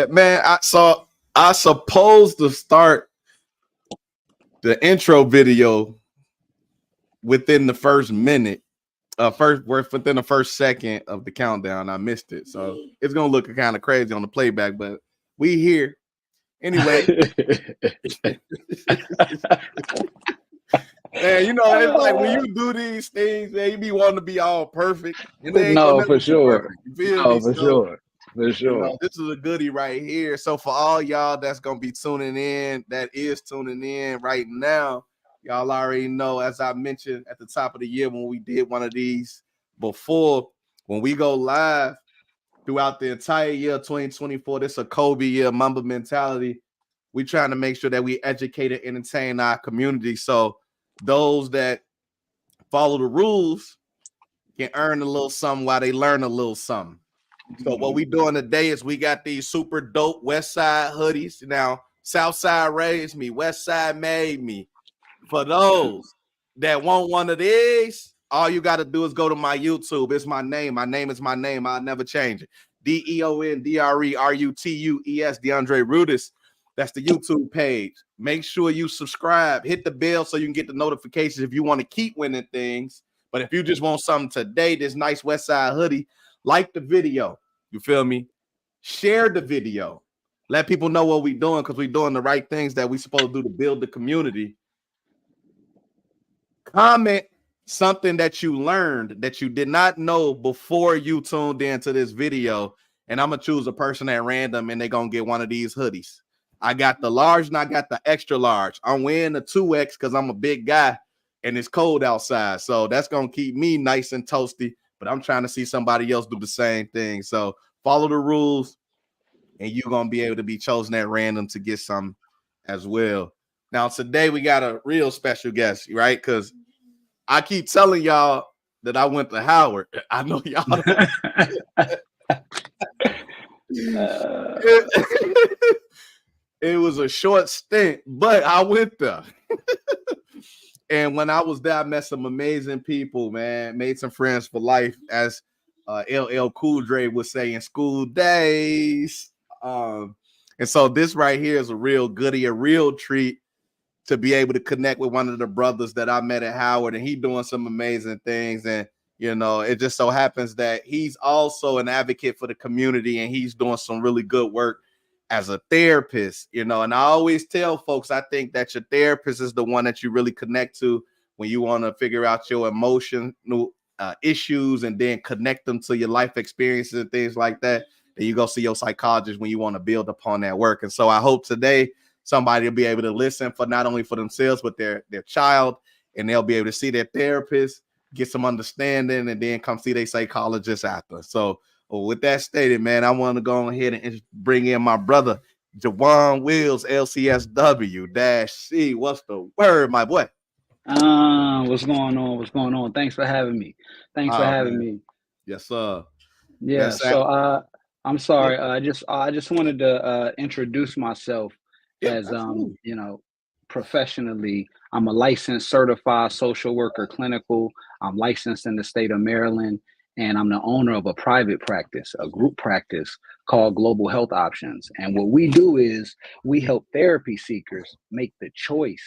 man. I supposed to start the intro video within the first minute, within the first second of the countdown. I missed it, so it's gonna look kind of crazy on the playback, but we here anyway. Man, you know, it's like when you do these things, man, you be wanting to be all perfect, and they ain't No, gonna for never be sure. perfect. You feel No, me? for So, sure. For you sure. know, this is a goodie right here. So for all y'all that's gonna be tuning in, that is tuning in right now, y'all already know, as I mentioned at the top of the year when we did one of these before, when we go live throughout the entire year 2024, this is a Kobe year, Mamba mentality. We trying to make sure that we educate and entertain our community. So those that follow the rules can earn a little something while they learn a little something. So what we doing today is we got these super dope West Side hoodies. Now, South Side raised me, West Side made me. For those that want one of these, all you got to do is go to my YouTube. It's my name. My name is my name. I'll never change it. DeonDreRutues, DeAndre Rudis. That's the YouTube page. Make sure you subscribe. Hit the bell so you can get the notifications if you want to keep winning things. But if you just want something today, this nice West Side hoodie, like the video. You feel me? Share the video. Let people know what we're doing because we're doing the right things that we're supposed to do to build the community. Comment something that you learned that you did not know before you tuned into this video. And I'm going to choose a person at random and they're going to get one of these hoodies. I got the large and I got the extra large. I'm wearing the 2X because I'm a big guy and it's cold outside. So that's going to keep me nice and toasty. But I'm trying to see somebody else do the same thing. So follow the rules and you're going to be able to be chosen at random to get some as well. Now, today we got a real special guest, right? Because I keep telling y'all that I went to Howard. I know y'all. It was a short stint, but I went there. And when I was there, I met some amazing people, man. Made some friends for life, as LL Cool Dre would say in school days. And so this right here is a real goodie, a real treat to be able to connect with one of the brothers that I met at Howard, and he doing some amazing things. And, you know, it just so happens that he's also an advocate for the community and he's doing some really good work as a therapist, you know. And I always tell folks, I think that your therapist is the one that you really connect to when you want to figure out your emotional issues and then connect them to your life experiences and things like that. Then you go see your psychologist when you want to build upon that work. And so I hope today somebody will be able to listen for not only for themselves, but their child, and they'll be able to see their therapist, get some understanding, and then come see their psychologist after. So with that stated, man, I want to go ahead and bring in my brother, Jawan Wills, LCSW-C. What's the word, my boy? What's going on? What's going on? Thanks for having me. Thanks for having me. Yes, sir. Yeah. So I'm sorry. I just wanted to introduce myself as you know, professionally. I'm a licensed certified social worker clinical. I'm licensed in the state of Maryland, and I'm the owner of a private practice, a group practice called Global Health Options. And what we do is we help therapy seekers make the choice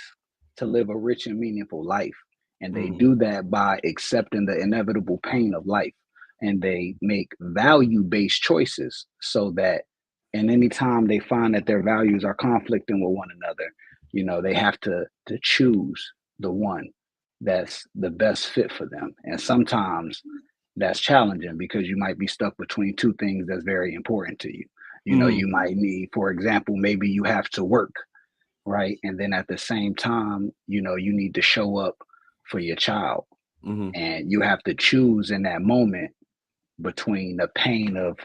to live a rich and meaningful life. And they do that by accepting the inevitable pain of life. And they make value-based choices so that, and anytime they find that their values are conflicting with one another, you know, they have to choose the one that's the best fit for them. And sometimes that's challenging because you might be stuck between two things that's very important to you. You know, you might need, for example, maybe you have to work, right? And then at the same time, you know, you need to show up for your child. And you have to choose in that moment between the pain of,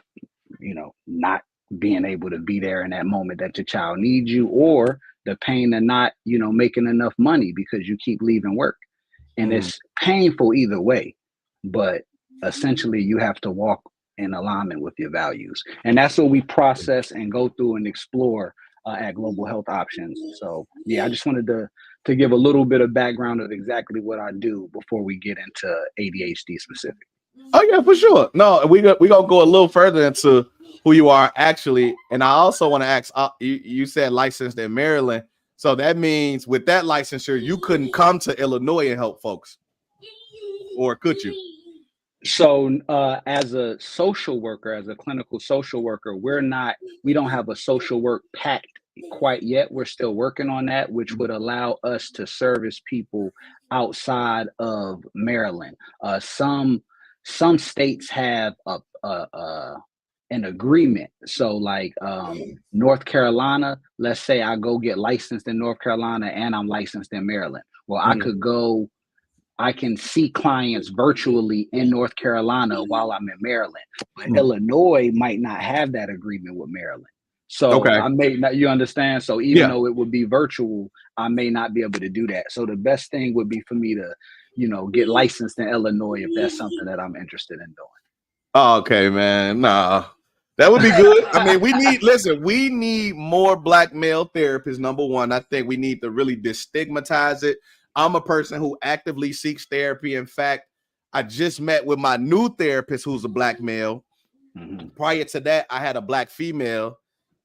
you know, not being able to be there in that moment that your child needs you, or the pain of not, you know, making enough money because you keep leaving work. And it's painful either way, but essentially you have to walk in alignment with your values. And that's what we process and go through and explore at Global Health Options. So yeah, I just wanted to give a little bit of background of exactly what I do before we get into ADHD specific. Oh yeah, for sure. No, we gonna go a little further into who you are actually. And I also want to ask, you said licensed in Maryland. So that means with that licensure, you couldn't come to Illinois and help folks, or could you? So, as a social worker, as a clinical social worker, we don't have a social work pact quite yet. We're still working on that, which would allow us to service people outside of Maryland. Some states have an agreement. So, like North Carolina, let's say I go get licensed in North Carolina and I'm licensed in Maryland. Well, I can see clients virtually in North Carolina while I'm in Maryland, but Illinois might not have that agreement with Maryland. So Okay. I may not, you understand? So even though it would be virtual, I may not be able to do that. So the best thing would be for me to, get licensed in Illinois if that's something that I'm interested in doing. Oh, okay, man. Nah, that would be good. I mean, we need more black male therapists. Number one, I think we need to really destigmatize it. I'm a person who actively seeks therapy. In fact, I just met with my new therapist who's a black male. Mm-hmm. Prior to that, I had a black female,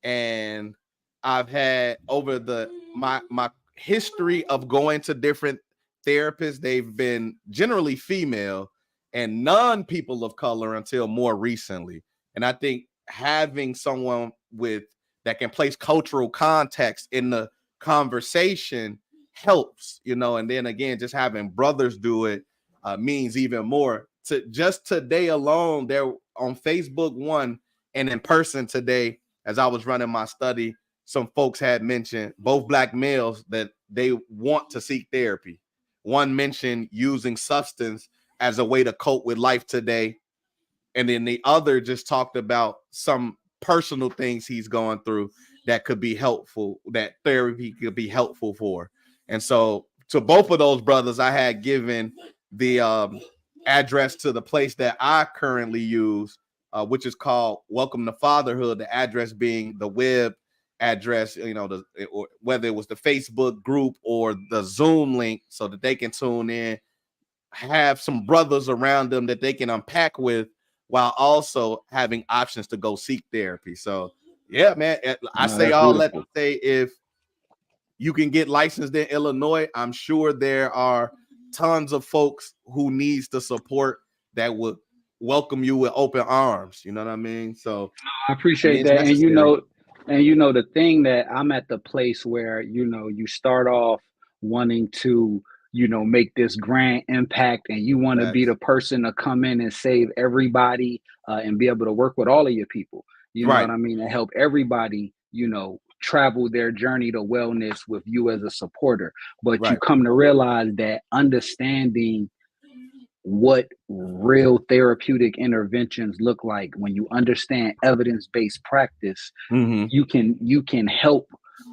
and I've had over my history of going to different therapists, they've been generally female and none people of color until more recently. And I think having someone that can place cultural context in the conversation helps, and then again, just having brothers do it means even more. Just today alone, there on Facebook one and in person today, as I was running my study, some folks had mentioned, both black males, that they want to seek therapy. One mentioned using substance as a way to cope with life today. And then the other just talked about some personal things he's going through that could be helpful, that therapy could be helpful for. And so to both of those brothers, I had given the address to the place that I currently use, which is called Welcome to Fatherhood, the address being the web address, or whether it was the Facebook group or the Zoom link, so that they can tune in, have some brothers around them that they can unpack with, while also having options to go seek therapy. So yeah, man, I say all that to say, if you can get licensed in Illinois, I'm sure there are tons of folks who needs the support that would welcome you with open arms. You know what I mean? So I appreciate that. Necessary. And the thing that I'm at the place where, you start off wanting to, make this grand impact, and you want to be the person to come in and save everybody and be able to work with all of your people. You know what I mean? And help everybody, travel their journey to wellness with you as a supporter. But you come to realize that understanding what real therapeutic interventions look like, when you understand evidence-based practice, you can help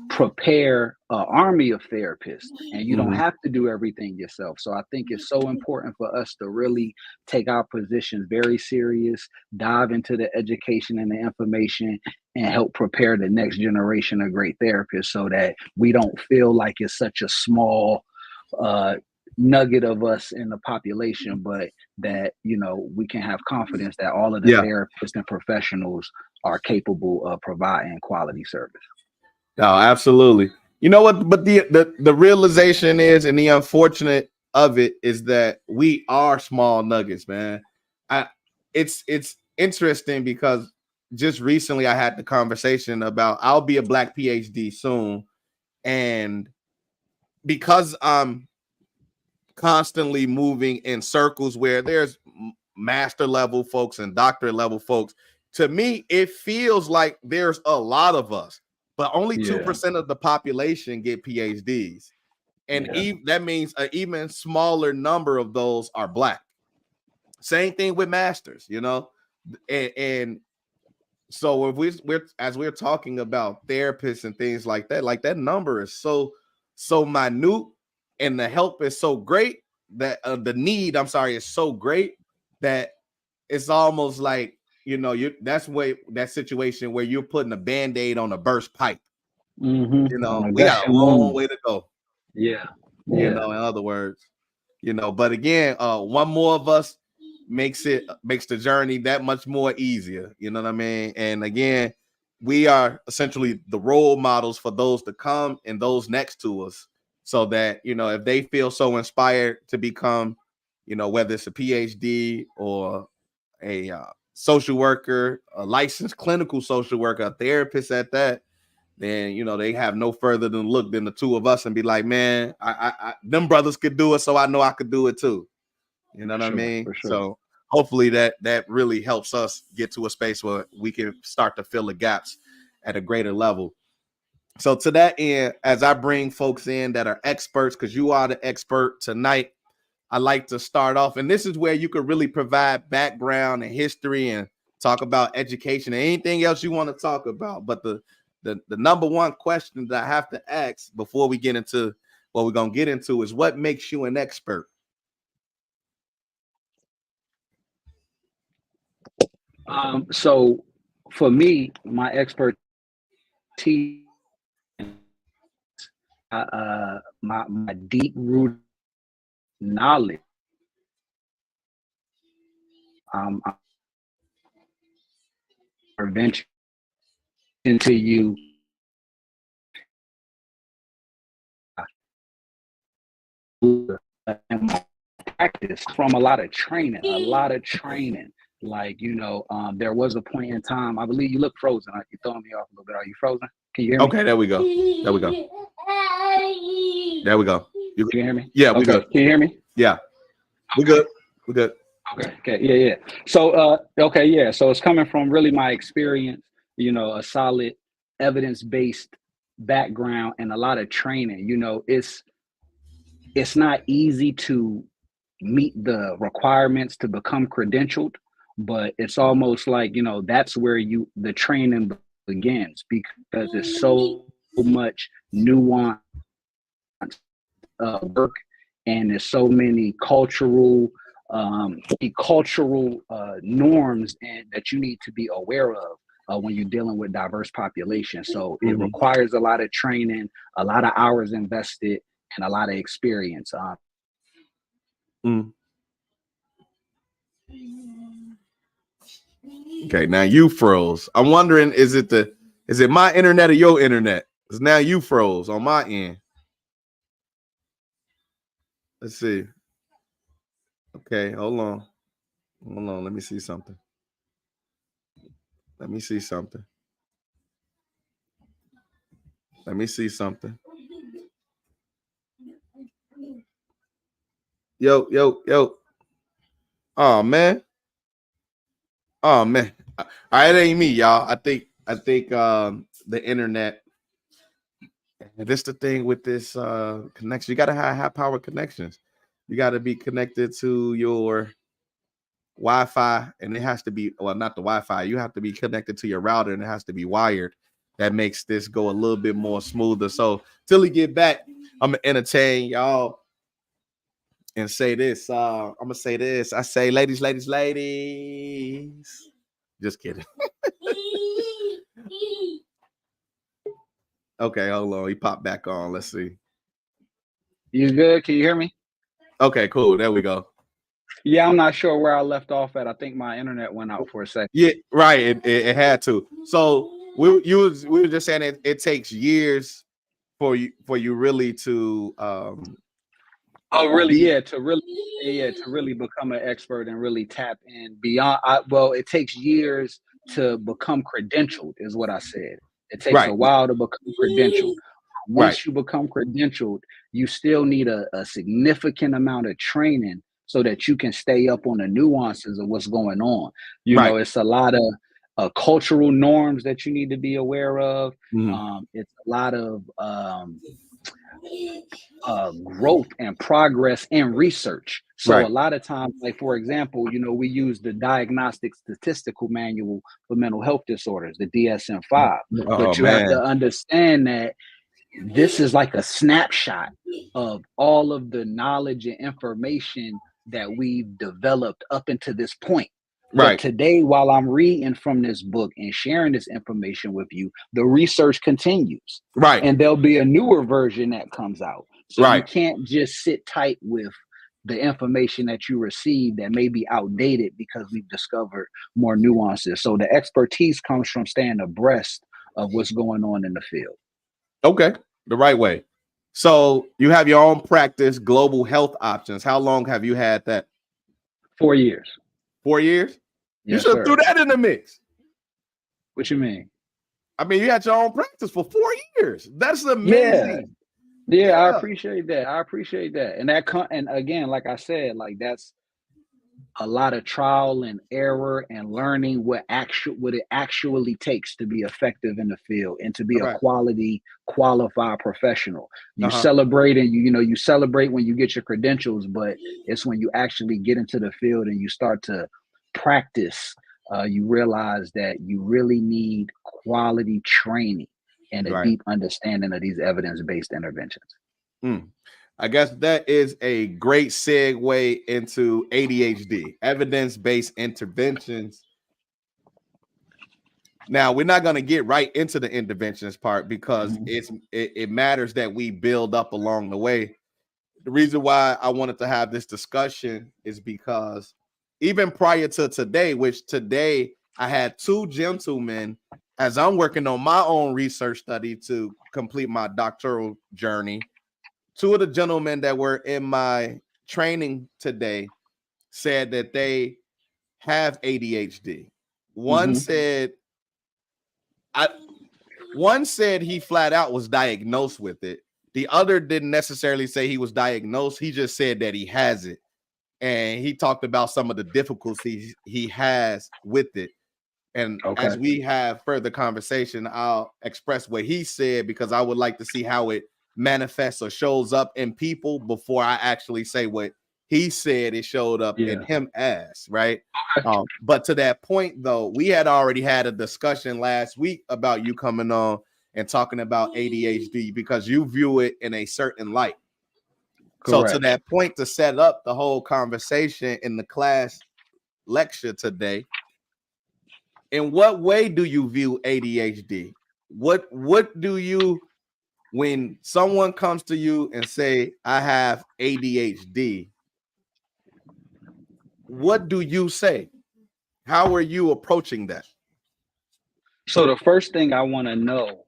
prepare an army of therapists, and you don't have to do everything yourself. So I think it's so important for us to really take our positions very serious, dive into the education and the information, and help prepare the next generation of great therapists, so that we don't feel like it's such a small nugget of us in the population, but that we can have confidence that all of the therapists and professionals are capable of providing quality service. Oh, absolutely. You know what? But the realization is, and the unfortunate of it is, that we are small nuggets, man. It's interesting because just recently I had the conversation about I'll be a black PhD soon, and because I'm constantly moving in circles where there's master level folks and doctorate level folks, to me it feels like there's a lot of us, but only 2% of the population get PhDs, and that means an even smaller number of those are black. Same thing with masters, and so if we're talking about therapists and things like that number is so minute, and the help is so great, that the need, I'm sorry, is so great that it's almost like, that's that situation where you're putting a Band-Aid on a burst pipe. We got a long way to go. Yeah. In other words, but again, one more of us makes the journey that much more easier. You know what I mean? And again, we are essentially the role models for those to come and those next to us, so that, you know, if they feel so inspired to become, you know, whether it's a PhD or a social worker, a licensed clinical social worker, a therapist at that, then, you know, they have no further than look than the two of us and be like, man, I them brothers could do it, so I know I could do it too. You know what I mean? For sure. So hopefully that really helps us get to a space where we can start to fill the gaps at a greater level. So to that end, as I bring folks in that are experts, because you are the expert tonight, I like to start off, and this is where you could really provide background and history and talk about education and anything else you want to talk about. But the number one question that I have to ask before we get into what we're going to get into is, what makes you an expert? So for me, my expertise, my deep rooted knowledge. I'm prevention into you. And my practice from a lot of training. Like, you know, there was a point in time, I believe you look frozen. You're throwing me off a little bit. Are you frozen? Can you hear me? Okay, there we go. There we go. You can hear me? Yeah, we good. Can you hear me? Yeah. We good. We good. Okay. Yeah. So, So it's coming from really my experience, you know, a solid evidence-based background and a lot of training. You know, it's not easy to meet the requirements to become credentialed, but it's almost like, you know, that's where the training begins, because there's so much nuance work, and there's so many cultural norms and that you need to be aware of when you're dealing with diverse populations. So it requires a lot of training, a lot of hours invested, and a lot of experience. Okay, now you froze. I'm wondering, is it my internet or your internet? Because now you froze on my end. Let's see. Okay, hold on. Let me see something. Yo. Oh man. It ain't me, y'all. I think the internet. And this the thing with this connection. You gotta have high power connections. You gotta be connected to your Wi-Fi, and it has to be, well, not the Wi-Fi. You have to be connected to your router, and it has to be wired. That makes this go a little bit more smoother. So till we get back, I'm gonna entertain y'all and say this. I'm gonna say this. I say, ladies. Just kidding. Okay, hold on. He popped back on. Let's see. You good? Can you hear me? Okay, cool. There we go. Yeah, I'm not sure where I left off at. I think my internet went out for a second. Yeah, right. It had to. So we were just saying it takes years for you really to to really become an expert and really tap in beyond. It takes years to become credentialed, is what I said. It takes a while to become credentialed. Once you become credentialed, you still need a significant amount of training so that you can stay up on the nuances of what's going on. You know, it's a lot of cultural norms that you need to be aware of. It's a lot of growth and progress and research. So a lot of times, like, for example, you know, we use the Diagnostic Statistical Manual for Mental Health Disorders, the DSM-5. But you have to understand that this is like a snapshot of all of the knowledge and information that we've developed up into this point. But today, while I'm reading from this book and sharing this information with you, the research continues. And there'll be a newer version that comes out. So you can't just sit tight with, the information that you receive that may be outdated because we've discovered more nuances. So the expertise comes from staying abreast of what's going on in the field. Okay, the right way. So you have your own practice, Global Health Options. How long have you had that? 4 years. 4 years? You Yes, should sir. have threw that in the mix. What you mean? I mean, you had your own practice for 4 years. That's amazing. Yeah, I appreciate that. I appreciate that. And and again, like I said, like that's a lot of trial and error and learning what it actually takes to be effective in the field and to be a quality qualified professional. You celebrate and you celebrate when you get your credentials, but it's when you actually get into the field and you start to practice, you realize that you really need quality training and a deep understanding of these evidence-based interventions. I guess that is a great segue into ADHD, evidence-based interventions. Now, we're not going to get right into the interventions part because it matters that we build up along the way. The reason why I wanted to have this discussion is because even prior to today, which today I had 2 gentlemen, as I'm working on my own research study to complete my doctoral journey, 2 of the gentlemen that were in my training today said that they have ADHD. One said he flat out was diagnosed with it. The other didn't necessarily say he was diagnosed. He just said that he has it. And he talked about some of the difficulties he has with it. And as we have further conversation, I'll express what he said because I would like to see how it manifests or shows up in people before I actually say what he said it showed up in him as, right? But to that point, though, we had already had a discussion last week about you coming on and talking about ADHD because you view it in a certain light. Correct. So to that point, to set up the whole conversation in the class lecture today, in what way do you view ADHD? What do you, when someone comes to you and say, I have ADHD, what do you say? How are you approaching that? So the first thing I want to know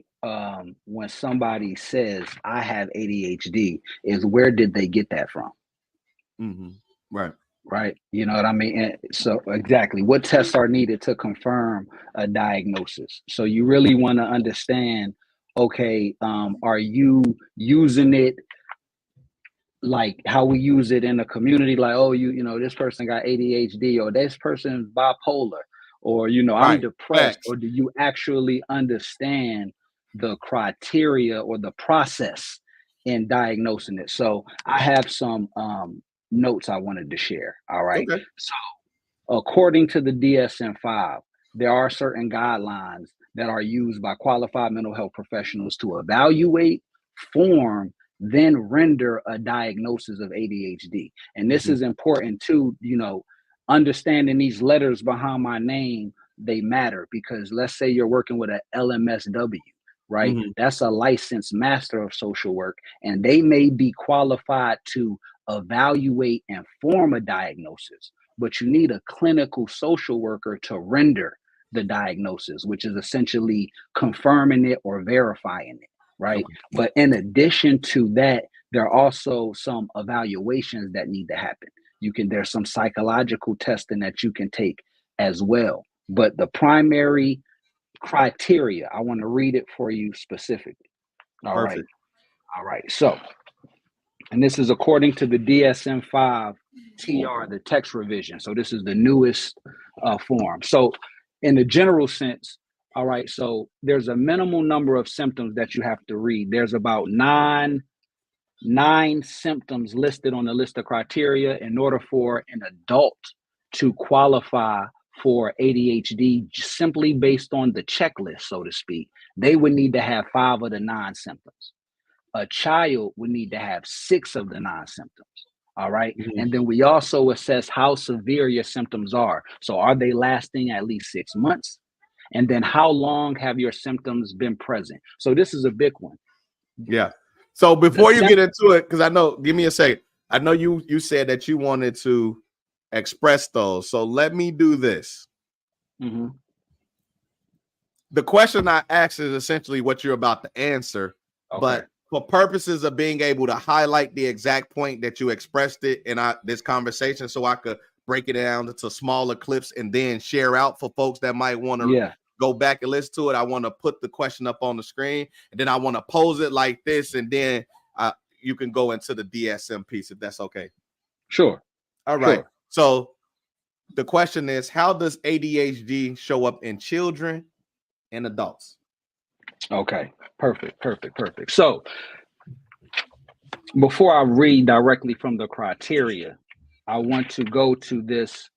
when somebody says I have ADHD is where did they get that from? Right. You know what I mean? And so exactly what tests are needed to confirm a diagnosis. So you really want to understand, okay, are you using it like how we use it in the community? Like, oh, this person got ADHD or this person's bipolar or, I'm depressed. Or do you actually understand the criteria or the process in diagnosing it? So I have some notes I wanted to share. All right. Okay. So according to the DSM-5, there are certain guidelines that are used by qualified mental health professionals to evaluate, form, then render a diagnosis of ADHD. And this is important too, understanding these letters behind my name, they matter because let's say you're working with an LMSW, right? That's a licensed master of social work, and they may be qualified to evaluate and form a diagnosis, but you need a clinical social worker to render the diagnosis, which is essentially confirming it or verifying it, right? But in addition to that, there are also some evaluations that need to happen. There's some psychological testing that you can take as well. But the primary criteria, I want to read it for you specifically. All right. So, and this is according to the DSM-5 TR, the text revision. So this is the newest form. So in the general sense, all right, so there's a minimal number of symptoms that you have to read. There's about nine symptoms listed on the list of criteria in order for an adult to qualify for ADHD simply based on the checklist, so to speak. They would need to have 5 of the 9 symptoms. A child would need to have 6 of the 9 symptoms. All right. And then we also assess how severe your symptoms are. So are they lasting at least 6 months? And then how long have your symptoms been present? So this is a big one. Yeah. So before you get into it, because I know, give me a second. I know you said that you wanted to express those. So let me do this. Mm-hmm. The question I asked is essentially what you're about to answer, Okay. but for purposes of being able to highlight the exact point that you expressed it in this conversation, so I could break it down into smaller clips and then share out for folks that might want to go back and listen to it. I want to put the question up on the screen, and then I want to pose it like this, and then you can go into the DSM piece if that's okay. Sure. All right. Sure. So the question is, how does ADHD show up in children and adults? Okay. Perfect. So before I read directly from the criteria, I want to go to this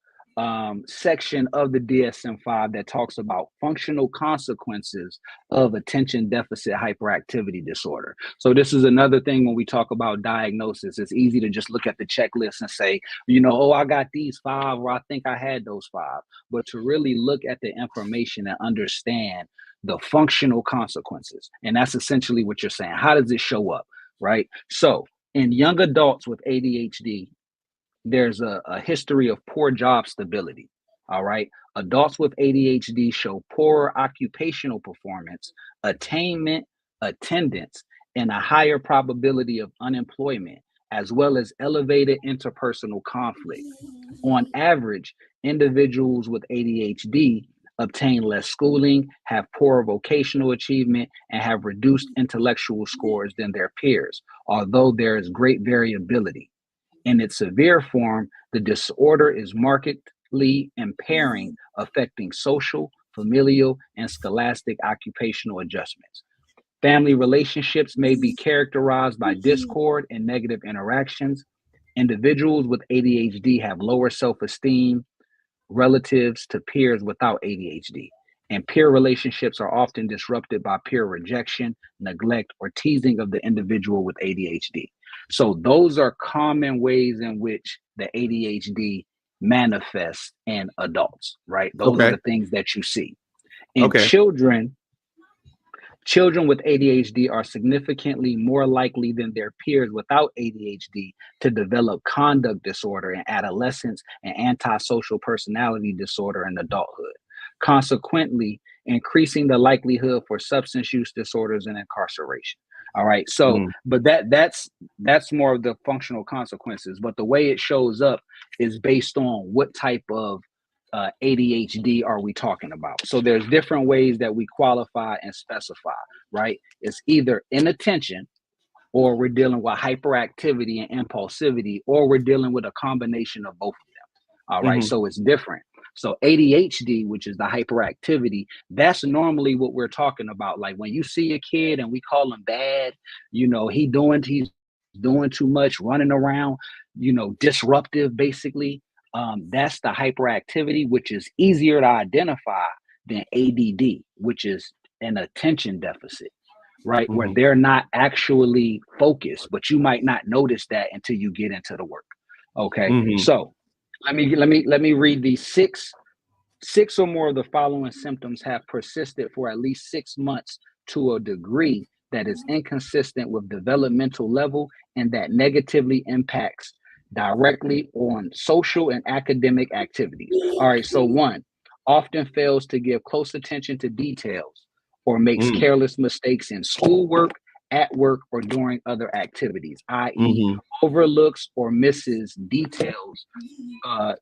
section of the DSM-5 that talks about functional consequences of attention deficit hyperactivity disorder. So this is another thing when we talk about diagnosis. It's easy to just look at the checklist and say, oh, I got these 5, or I think I had those 5. But to really look at the information and understand the functional consequences. And that's essentially what you're saying. How does it show up? Right? So in young adults with ADHD, there's a history of poor job stability. All right. Adults with ADHD show poorer occupational performance, attainment, attendance, and a higher probability of unemployment, as well as elevated interpersonal conflict. On average, individuals with ADHD obtain less schooling, have poorer vocational achievement, and have reduced intellectual scores than their peers, although there is great variability. In its severe form, the disorder is markedly impairing, affecting social, familial, and scholastic occupational adjustments. Family relationships may be characterized by discord and negative interactions. Individuals with ADHD have lower self-esteem, relatives to peers without ADHD. And peer relationships are often disrupted by peer rejection, neglect, or teasing of the individual with ADHD. So those are common ways in which the ADHD manifests in adults, right? Those are the things that you see. In children with ADHD are significantly more likely than their peers without ADHD to develop conduct disorder in adolescence and antisocial personality disorder in adulthood, consequently increasing the likelihood for substance use disorders and incarceration. All right. So, but that's more of the functional consequences. But the way it shows up is based on what type of ADHD are we talking about? So there's different ways that we qualify and specify, right? It's either inattention, or we're dealing with hyperactivity and impulsivity, or we're dealing with a combination of both of them. All right. So it's different. So ADHD, which is the hyperactivity, that's normally what we're talking about. Like when you see a kid and we call him bad, he's doing too much, running around, disruptive, basically. That's the hyperactivity, which is easier to identify than ADD, which is an attention deficit, right? Where they're not actually focused, but you might not notice that until you get into the work. Okay. So let me read these six or more of the following symptoms have persisted for at least 6 months to a degree that is inconsistent with developmental level and that negatively impacts directly on social and academic activities. All right, so 1, often fails to give close attention to details or makes careless mistakes in schoolwork, at work, or during other activities, i.e., overlooks or misses details to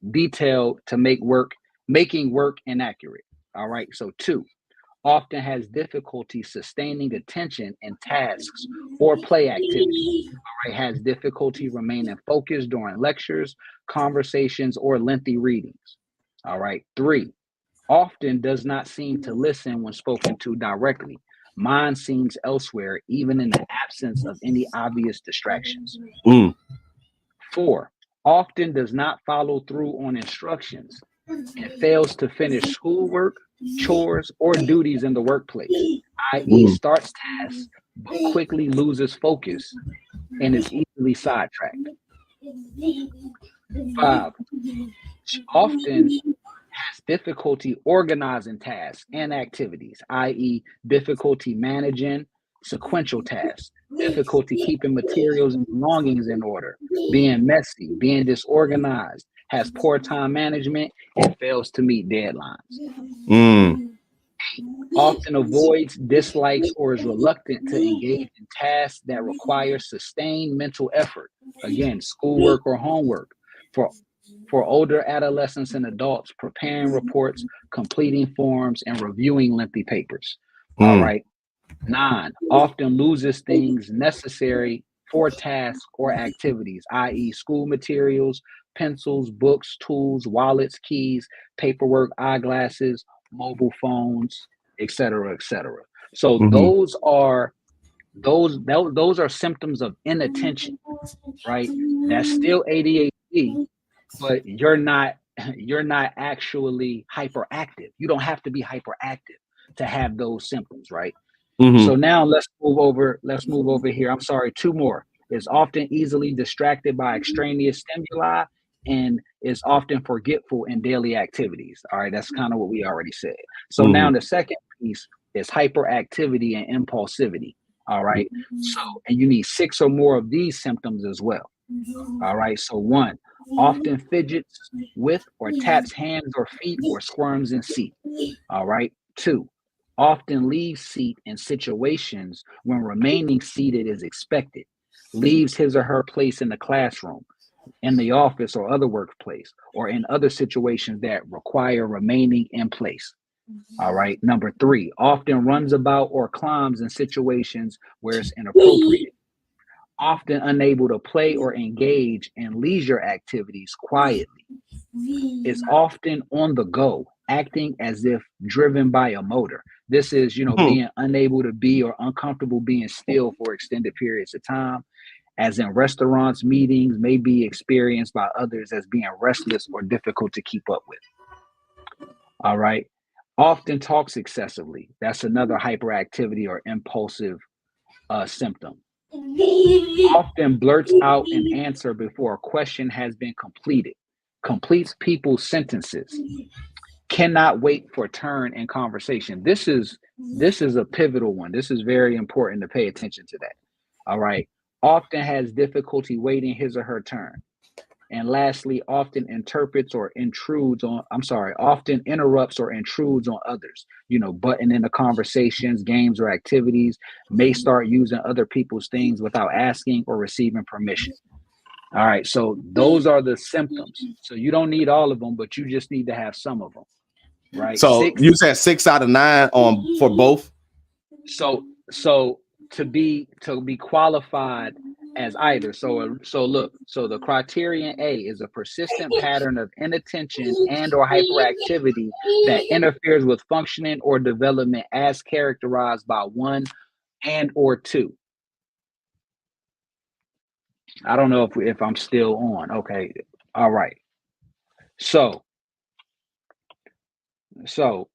making work inaccurate. All right, so 2, often has difficulty sustaining attention in tasks or play activities. All right, has difficulty remaining focused during lectures, conversations, or lengthy readings. All right, 3, often does not seem to listen when spoken to directly. Mind seems elsewhere, even in the absence of any obvious distractions. 4, often does not follow through on instructions and fails to finish schoolwork, chores, or duties in the workplace, i.e., starts tasks but quickly loses focus and is easily sidetracked. 5, often has difficulty organizing tasks and activities, i.e., difficulty managing sequential tasks, difficulty keeping materials and belongings in order, being messy, being disorganized, has poor time management, and fails to meet deadlines. Mm. Often avoids, dislikes, or is reluctant to engage in tasks that require sustained mental effort. Again, schoolwork or homework. For for older adolescents and adults, preparing reports, completing forms, and reviewing lengthy papers. All Mm. right. 9, often loses things necessary for tasks or activities, i.e., school materials, pencils, books, tools, wallets, keys, paperwork, eyeglasses, mobile phones, etc., etc. So Mm-hmm. those are symptoms of inattention, right? That's still ADHD, but you're not actually hyperactive. You don't have to be hyperactive to have those symptoms, right? So Mm-hmm. now let's move over here. I'm sorry, two more. Is often easily distracted by extraneous stimuli and is often forgetful in daily activities. All right, that's kind of what we already said. So now Mm-hmm. the second piece is hyperactivity and impulsivity. All right. So, and you need 6 or more of these symptoms as well. All right. So 1, often fidgets with or taps hands or feet or squirms in seat. All right. 2, often leaves seat in situations when remaining seated is expected, leaves his or her place in the classroom, in the office or other workplace, or in other situations that require remaining in place. All right. Number 3, often runs about or climbs in situations where it's inappropriate, often unable to play or engage in leisure activities quietly, is often on the go, acting as if driven by a motor. This is, Mm-hmm. being unable to be or uncomfortable being still for extended periods of time, as in restaurants, meetings may be experienced by others as being restless or difficult to keep up with. All right. Often talks excessively. That's another hyperactivity or impulsive symptom. Often blurts out an answer before a question has been completed, completes people's sentences, cannot wait for turn in conversation. This is a pivotal one. This is very important to pay attention to that. All right. Often has difficulty waiting his or her turn. And lastly, often interprets or intrudes on, I'm sorry, often interrupts or intrudes on others, butting into conversations, games, or activities, may start using other people's things without asking or receiving permission. All right. So those are the symptoms. So you don't need all of them, but you just need to have some of them. Right. So Six. you said 6 out of 9 on for both. So to be qualified as either. So look, so the criterion A is a persistent pattern of inattention and or hyperactivity that interferes with functioning or development as characterized by 1 and or 2. I don't know if I'm still on. Okay. All right. So so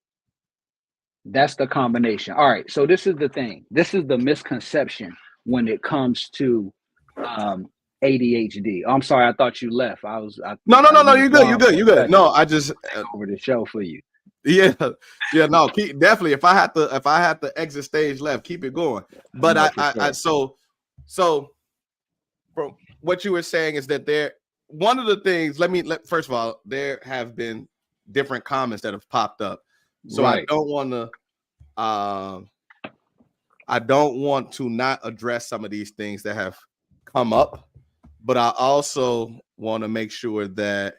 that's the combination. All right. So this is the thing. This is the misconception when it comes to um, ADHD. I'm sorry. I thought you left. No, no, no, no. You was You're good. You're gone good. for You're a good. second. No, I just Over the show for you. yeah, yeah. No, keep definitely. If I had to exit stage left, keep it going. But No, I, for I, I sure. so from what you were saying is that one of the things. First of all, there have been different comments that have popped up. So Right. um, I don't want to not address some of these things that have come up, but I also want to make sure that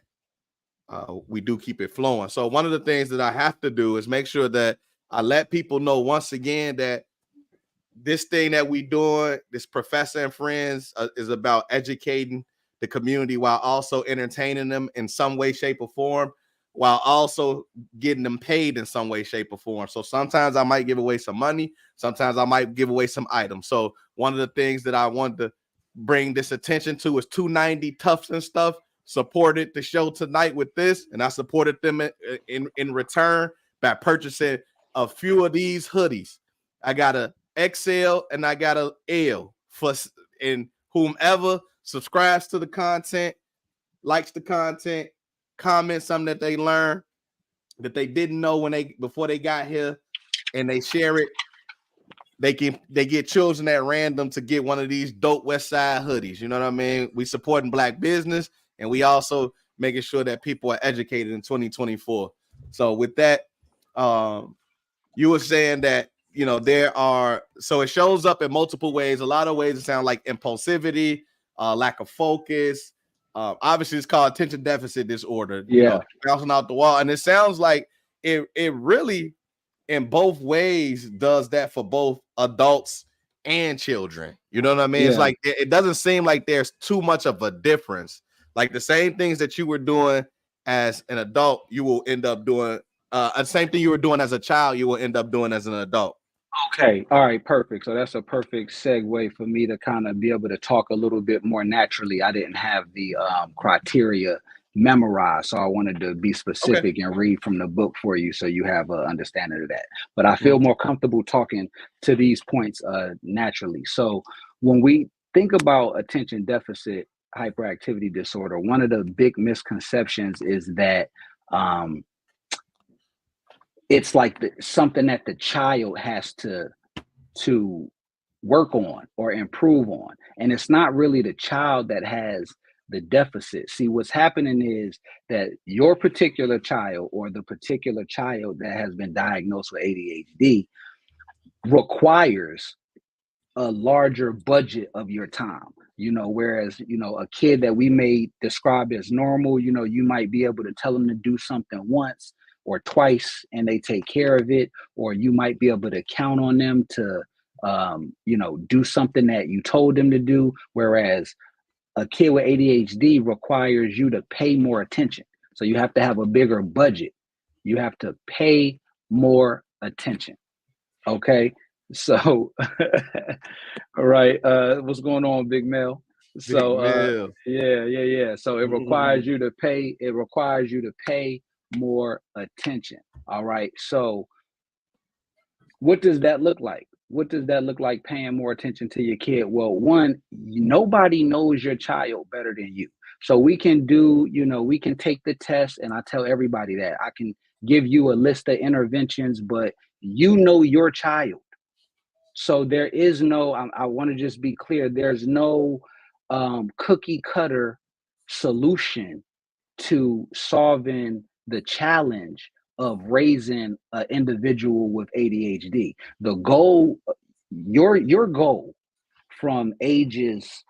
we do keep it flowing. So one of the things that I have to do is make sure that I let people know once again that this thing that we doing, this Professor and Friends, is about educating the community while also entertaining them in some way, shape, or form, while also getting them paid in some way, shape, or form. So sometimes I might give away some money, sometimes I might give away some items. So one of the things that I want to bring this attention to is 290 Toughs and Stuff supported the show tonight with this, and I supported them in return by purchasing a few of these hoodies. I got a XL and I got a L for, and whomever subscribes to the content, likes the content, comments something that they learn that they didn't know before they got here, and they share it. they get children at random to get one of these dope West Side hoodies. You know what I mean? We supporting Black business, and we also making sure that people are educated in 2024. So with that, you were saying that, you know, so it shows up in multiple ways. A lot of ways it sounds like impulsivity, lack of focus. Obviously, it's called attention deficit disorder. You know, bouncing out the wall, and it sounds like it really in both ways does that for both adults and children. You know what I mean? Yeah. It's like it doesn't seem like there's too much of a difference. Like the same things that you were doing as an adult, you will end up doing the same thing you were doing as a child, you will end up doing as an adult. Okay. All right. Perfect. So that's a perfect segue for me to kind of be able to talk a little bit more naturally. I didn't have the criteria memorized, so I wanted to be specific and read from the book for you, so you have an understanding of that. But I feel more comfortable talking to these points naturally. So when we think about attention deficit hyperactivity disorder, one of the big misconceptions is that it's like something that the child has to work on or improve on. And it's not really the child that has the deficit. See, what's happening is that your particular child or the particular child that has been diagnosed with ADHD requires a larger budget of your time. You know, whereas, you know, a kid that we may describe as normal, you know, you might be able to tell them to do something once or twice and they take care of it, or you might be able to count on them to, you know, do something that you told them to do. Whereas a kid with ADHD requires you to pay more attention. So you have to have a bigger budget. You have to pay more attention. Okay. So, all right. What's going on, Big Mel? So, yeah. So it requires you to pay. It requires you to pay more attention. All right. So what does that look like? What does that look like, paying more attention to your kid? Well, one, nobody knows your child better than you. So we can do, you know, we can take the test, and I tell everybody that I can give you a list of interventions, but you know your child. So there is no, I want to just be clear, there's no cookie cutter solution to solving the challenge of raising an individual with ADHD. The goal, your goal from ages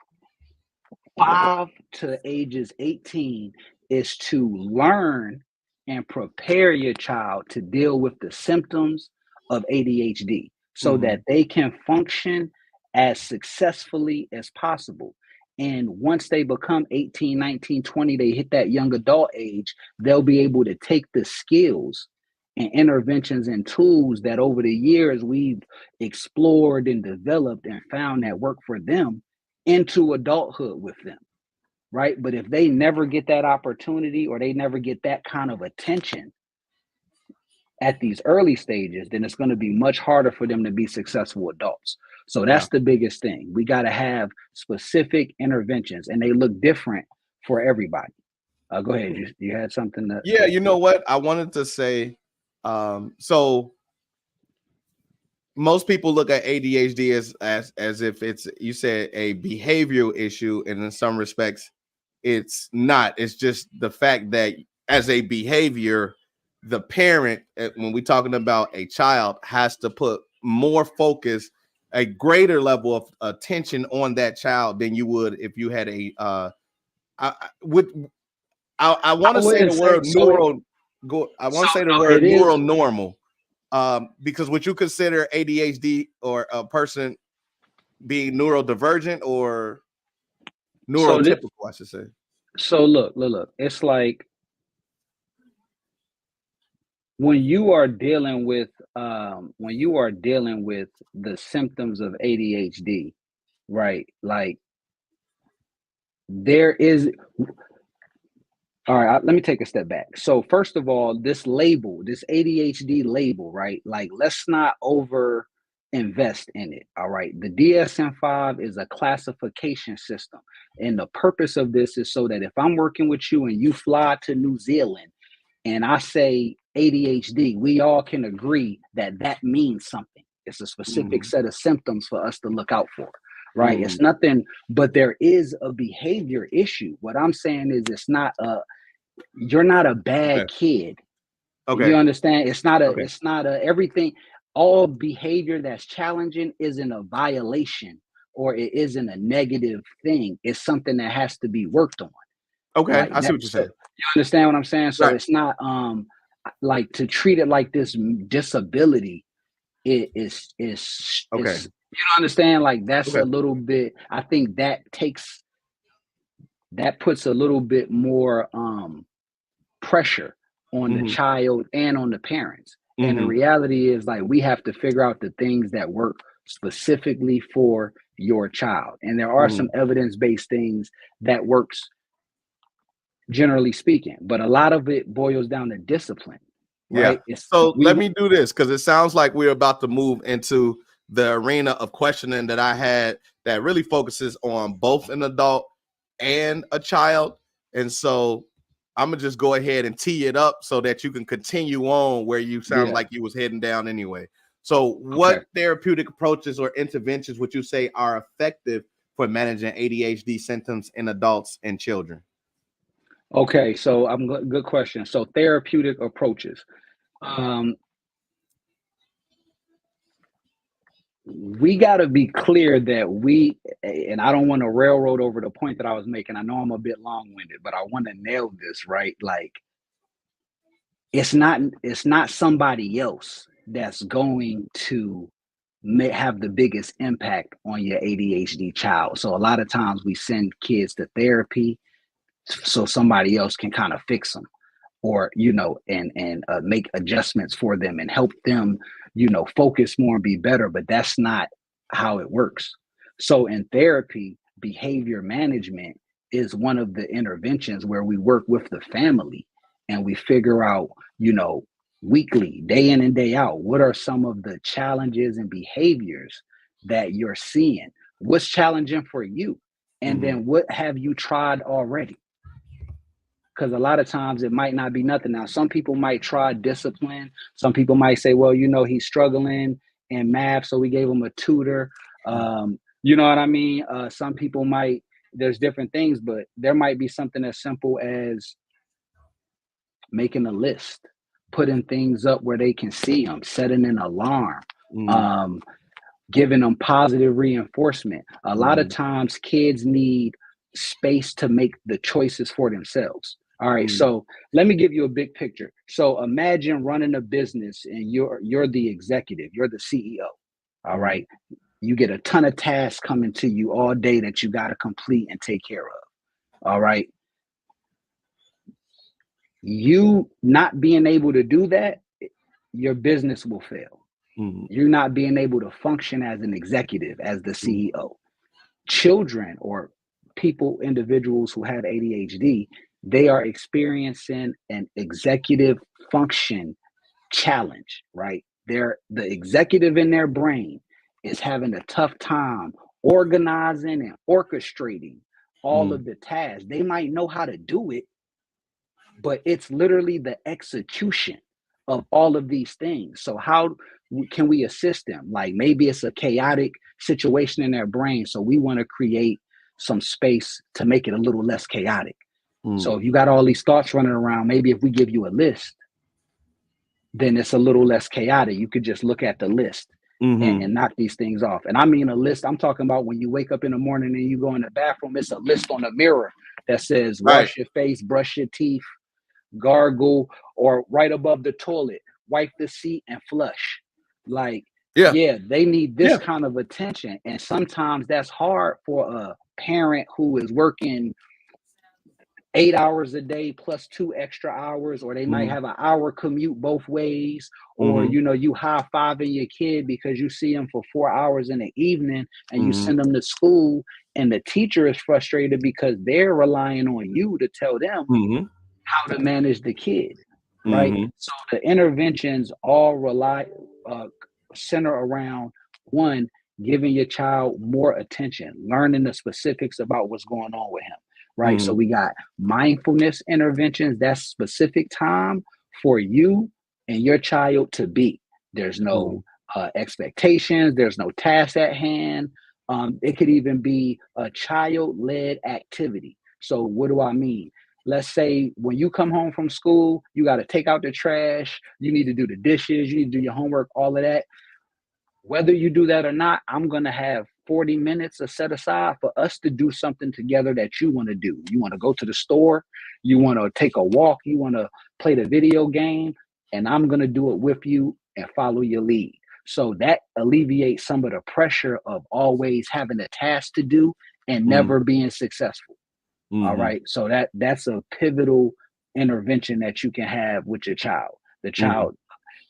5 to ages 18 is to learn and prepare your child to deal with the symptoms of ADHD so that they can function as successfully as possible. And once they become 18, 19, 20, they hit that young adult age, they'll be able to take the skills and interventions and tools that over the years we've explored and developed and found that work for them into adulthood with them, right? But if they never get that opportunity or they never get that kind of attention at these early stages, then it's going to be much harder for them to be successful adults. So that's the biggest thing. We got to have specific interventions, and they look different for everybody. Go ahead. You had something that? Yeah, you know what? I wanted to say, so most people look at ADHD as if it's, you said, a behavioral issue, and in some respects, it's not. It's just the fact that as a behavior, the parent, when we're talking about a child, has to put more focus, a greater level of attention on that child than you would if you had a I want to say the word neural. I want to say the word neural normal, because would you consider ADHD or a person being neurodivergent or neurotypical? I should say. So look. It's like when you are dealing with the symptoms of ADHD, right? Like there is. All right, let me take a step back. So first of all, this ADHD label, right? Like, let's not over invest in it. All right. The DSM-5 is a classification system. And the purpose of this is so that if I'm working with you and you fly to New Zealand and I say ADHD, we all can agree that that means something. It's a specific Mm-hmm. set of symptoms for us to look out for, right? Mm-hmm. It's nothing, but there is a behavior issue. What I'm saying is you're not a bad Okay. kid. Okay. You understand? Okay. It's not a everything, all behavior that's challenging isn't a violation or it isn't a negative thing. It's something that has to be worked on. Okay. Like I see that. what you're So saying. you understand what I'm saying? So Right. it's not like to treat it like this disability Okay. is you know understand, like that's a Okay. little bit, I think that puts a little bit more pressure on the Mm-hmm. child and on the parents. And the Mm-hmm. reality is, like, we have to figure out the things that work specifically for your child. And there are Mm-hmm. some evidence-based things that works generally speaking, but a lot of it boils down to discipline, Yeah. right? It's So we let me do this because it sounds like we're about to move into the arena of questioning that I had that really focuses on both an adult and a child. And so I'm gonna just go ahead and tee it up so that you can continue on where you sound Yeah. like you was heading down anyway. So Okay. what therapeutic approaches or interventions would you say are effective for managing ADHD symptoms in adults and children? Okay, so good question. So therapeutic approaches. Um, we got to be clear that and I don't want to railroad over the point that I was making. I know I'm a bit long-winded, but I want to nail this, right? Like it's not somebody else that's going to have the biggest impact on your ADHD child. So a lot of times we send kids to therapy so somebody else can kind of fix them, or and make adjustments for them and help them focus more and be better, but that's not how it works. So in therapy, behavior management is one of the interventions where we work with the family and we figure out, weekly, day in and day out, what are some of the challenges and behaviors that you're seeing, what's challenging for you, and Mm-hmm. then what have you tried already, because a lot of times it might not be nothing. Now, some people might try discipline. Some people might say, well, he's struggling in math, so we gave him a tutor. You know what I mean? Some people there's different things, but there might be something as simple as making a list, putting things up where they can see them, setting an alarm, Mm-hmm. um, giving them positive reinforcement. A lot of Mm-hmm. times kids need space to make the choices for themselves. All right, Mm-hmm. so let me give you a big picture. So imagine running a business and you're the executive, you're the CEO. All Mm-hmm. right. You get a ton of tasks coming to you all day that you got to complete and take care of. All right. You not being able to do that, your business will fail. Mm-hmm. You're not being able to function as an executive, as the Mm-hmm. CEO. Children or individuals who have ADHD, they are experiencing an executive function challenge, right? The executive in their brain is having a tough time organizing and orchestrating all Mm-hmm. of the tasks. They might know how to do it, but it's literally the execution of all of these things. So how can we assist them? Like maybe it's a chaotic situation in their brain, so we want to create some space to make it a little less chaotic. So if you got all these thoughts running around, maybe if we give you a list, then it's a little less chaotic. You could just look at the list Mm-hmm. and knock these things off. And I mean a list, I'm talking about when you wake up in the morning and you go in the bathroom, it's a list on the mirror that says Right. wash your face, brush your teeth, gargle, or right above the toilet, wipe the seat and flush. Like, Yeah. yeah, they need this Yeah. kind of attention. And sometimes that's hard for a parent who is working 8 hours a day plus 2 extra hours, or they might Mm-hmm. have an hour commute both ways, or Mm-hmm. you high-fiving your kid because you see them for 4 hours in the evening and you Mm-hmm. send them to school, and the teacher is frustrated because they're relying on you to tell them Mm-hmm. how to manage the kid, right? Mm-hmm. So the interventions all uh, center around one, giving your child more attention, learning the specifics about what's going on with him, right? So Mm-hmm. we got mindfulness interventions. That's specific time for you and your child to be. There's Mm-hmm. no expectations. There's no task at hand. It could even be a child-led activity. So what do I mean? Let's say when you come home from school, you got to take out the trash, you need to do the dishes, you need to do your homework, all of that. Whether you do that or not, I'm going to have 40 minutes set aside for us to do something together that you want to do. You want to go to the store, you want to take a walk, you want to play the video game, and I'm going to do it with you and follow your lead. So that alleviates some of the pressure of always having a task to do and never being successful. All right. So that's a pivotal intervention that you can have with your child. The child.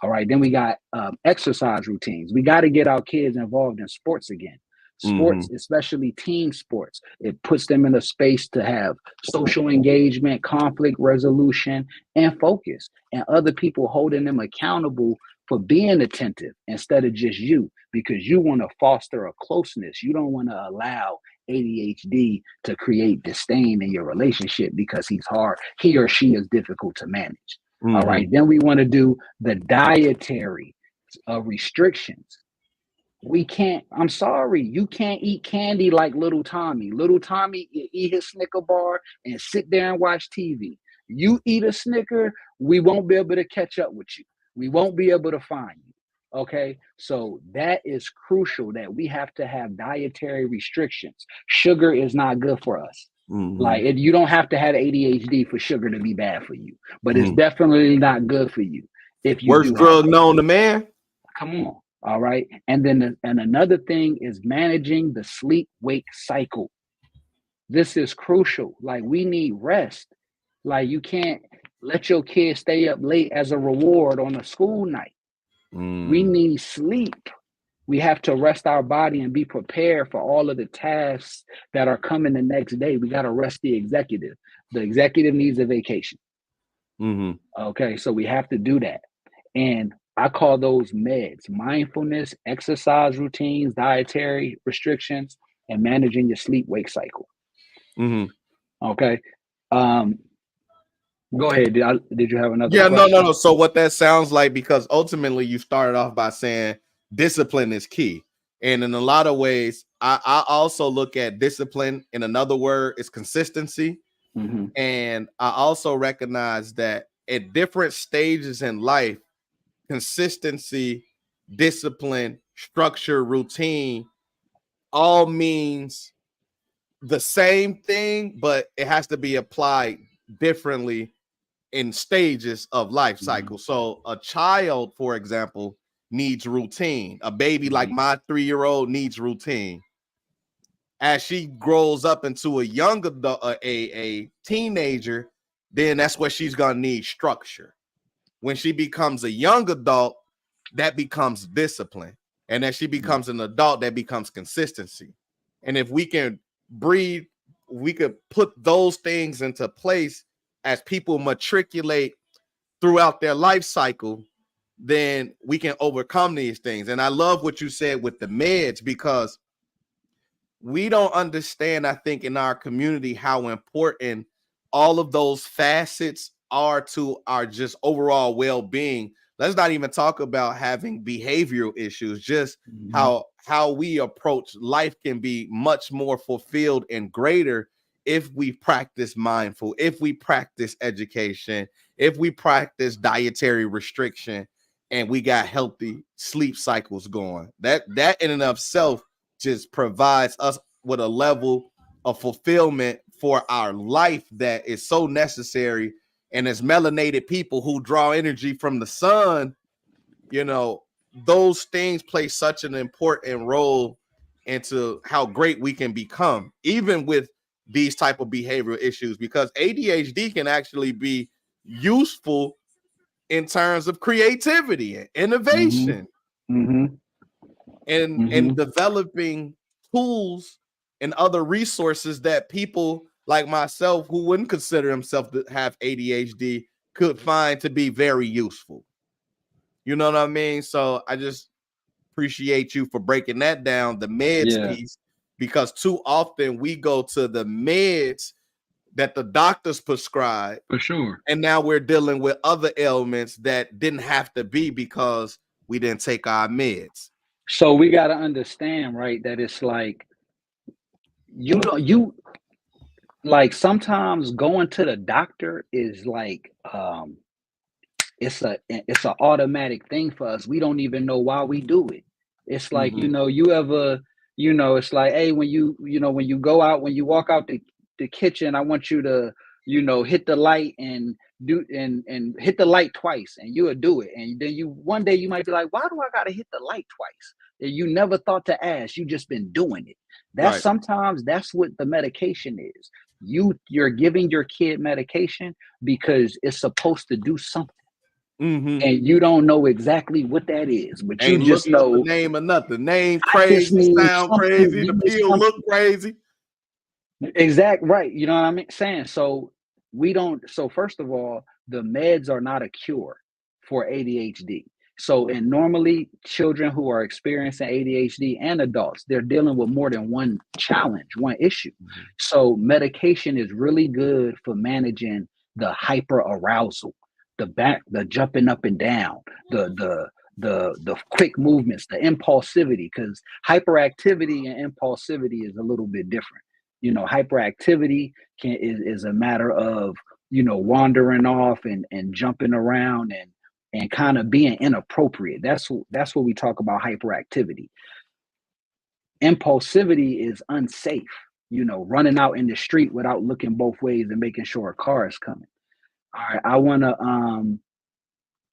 All right. Then we got exercise routines. We got to get our kids involved in sports again. Sports, especially team sports, it puts them in a space to have social engagement, conflict resolution, and focus, and other people holding them accountable for being attentive instead of just you, because you want to foster a closeness. You don't want to allow ADHD to create disdain in your relationship because he or she is difficult to manage. All right. Then we want to do the dietary restrictions. I'm sorry, you can't eat candy like little Tommy. Little Tommy eat his Snicker bar and sit there and watch TV. You eat a Snicker, we won't be able to catch up with you. We won't be able to find you. Okay, so that is crucial, that we have to have dietary restrictions. Sugar is not good for us. Like, you don't have to have ADHD for sugar to be bad for you, but it's definitely not good for you if you worst drug known to man. Come on. All right. And then another thing is managing the sleep-wake cycle. This is crucial. Like, we need rest. Like, you can't let your kids stay up late as a reward on a school night. We need sleep. We have to rest our body and be prepared for all of the tasks that are coming the next day. We got to rest the executive. The executive needs a vacation. Okay. So we have to do that. And I call those meds: mindfulness, exercise routines, dietary restrictions, and managing your sleep-wake cycle. Okay. Go ahead. Did you have another question? No. So what that sounds like, because ultimately you started off by saying discipline is key. And in a lot of ways, I also look at discipline in another word is consistency. And I also recognize that at different stages in life, consistency, discipline, structure, routine all means the same thing, but it has to be applied differently in stages of life cycle. So a child, for example, needs routine. A baby like my 3-year-old needs routine. As she grows up into a young adult, a teenager, then that's where she's gonna need structure. When she becomes a young adult, that becomes discipline. And as she becomes an adult, that becomes consistency. And if we can we could put those things into place as people matriculate throughout their life cycle, then we can overcome these things. And I love what you said with the meds, because we don't understand, I think, in our community how important all of those facets are to our just overall well-being. Let's not even talk about having behavioral issues, just how we approach life can be much more fulfilled and greater if we practice mindful, if we practice education, if we practice dietary restriction, and we got healthy sleep cycles going. That in and of itself just provides us with a level of fulfillment for our life that is so necessary. And as melanated people who draw energy from the sun, those things play such an important role into how great we can become, even with these type of behavioral issues, because ADHD can actually be useful in terms of creativity and innovation and developing tools and other resources that people like myself who wouldn't consider themselves to have ADHD could find to be very useful. You know what I mean? So I just appreciate you for breaking that down, the meds piece, because too often we go to the meds that the doctors prescribe. For sure. And now we're dealing with other ailments that didn't have to be, because we didn't take our meds. So we got to understand, right, that it's like you like sometimes going to the doctor is like it's an automatic thing for us. We don't even know why we do it. It's like, Mm-hmm. you ever, it's like, hey, when when you go out, when you walk out the kitchen, I want you to, hit the light and and hit the light twice, and you'll do it. And then one day you might be like, why do I gotta hit the light twice? And you never thought to ask, you just been doing it. Right. Sometimes that's what the medication is. You're giving your kid medication because it's supposed to do something. Mm-hmm. And you don't know exactly what that is, but Ain't you just looked up the know name or nothing. Name I just crazy, need sound something. crazy, Give the me pill something. look crazy. Exact right. You know what I'm saying? So first of all, the meds are not a cure for ADHD. So, and normally children who are experiencing ADHD and adults, they're dealing with more than one challenge, one issue. So medication is really good for managing the hyper arousal, the jumping up and down, the quick movements, the impulsivity, because hyperactivity and impulsivity is a little bit different. Hyperactivity is a matter of wandering off and jumping around and kind of being inappropriate. That's what we talk about hyperactivity. Impulsivity is unsafe, running out in the street without looking both ways and making sure a car is coming. All right, I want to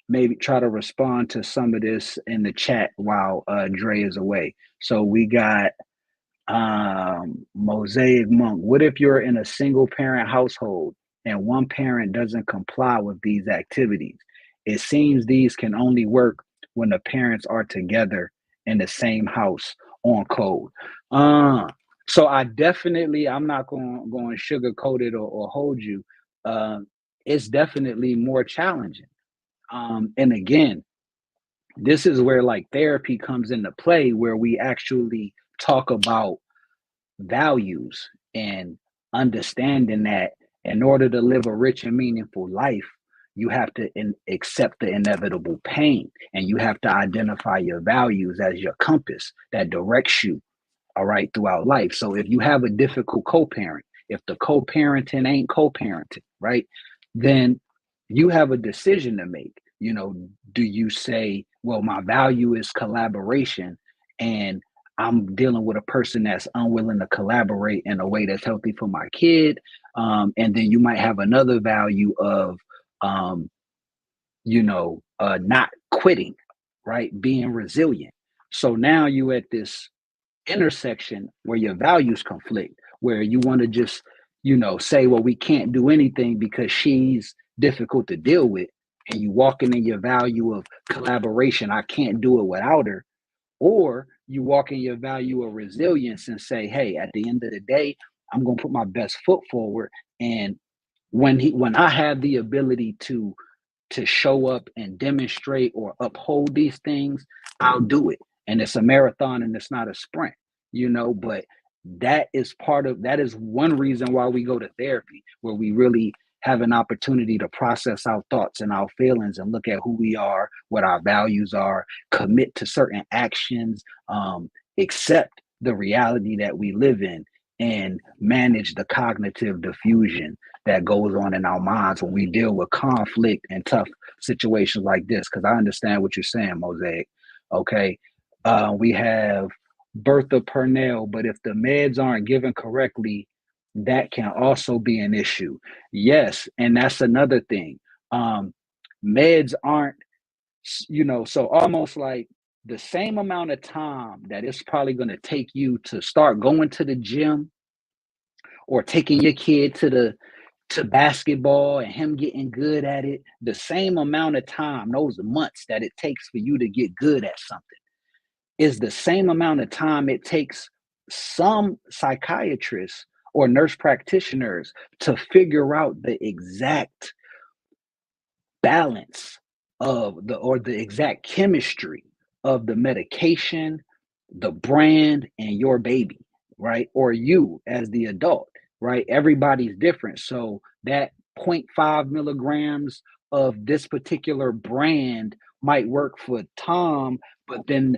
maybe try to respond to some of this in the chat while Dre is away. So we got Mosaic Monk. What if you're in a single parent household and one parent doesn't comply with these activities? It seems these can only work when the parents are together in the same house on code. So I'm not going to sugarcoat it or hold you. It's definitely more challenging. And again, this is where like therapy comes into play, where we actually talk about values and understanding that in order to live a rich and meaningful life, you have to accept the inevitable pain, and you have to identify your values as your compass that directs you, all right, throughout life. So if you have a difficult co-parent, if the co-parenting ain't co-parenting, right, then you have a decision to make. Do you say, well, my value is collaboration, and I'm dealing with a person that's unwilling to collaborate in a way that's healthy for my kid? And then you might have another value of, not quitting, right? Being resilient. So now you at this intersection where your values conflict, where you want to just, say, well, we can't do anything because she's difficult to deal with. And you walking in your value of collaboration, I can't do it without her. Or you walk in your value of resilience and say, hey, at the end of the day, I'm going to put my best foot forward. And when I have the ability to show up and demonstrate or uphold these things, I'll do it. And it's a marathon and it's not a sprint, but that is one reason why we go to therapy, where we really have an opportunity to process our thoughts and our feelings and look at who we are, what our values are, commit to certain actions, accept the reality that we live in, and manage the cognitive diffusion that goes on in our minds when we deal with conflict and tough situations like this. Because I understand what you're saying, Mosaic. Okay. We have Bertha Purnell, but if the meds aren't given correctly, that can also be an issue. Yes. And that's another thing. Meds aren't, so almost like the same amount of time that it's probably going to take you to start going to the gym or taking your kid to basketball and him getting good at it, the same amount of time, those months that it takes for you to get good at something, is the same amount of time it takes some psychiatrists or nurse practitioners to figure out the exact balance the exact chemistry of the medication, the brand, and your baby, right? Or you as the adult, right? Everybody's different. So that 0.5 milligrams of this particular brand might work for Tom, but then,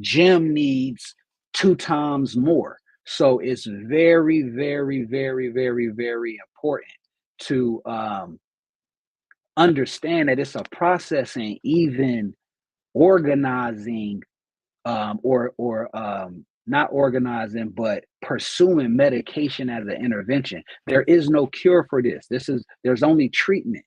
Jim needs 2 times more. So it's very, very, very, very, very important to understand that it's a process, and even organizing, or not organizing, but pursuing medication as an intervention. There is no cure for this. There's only treatment.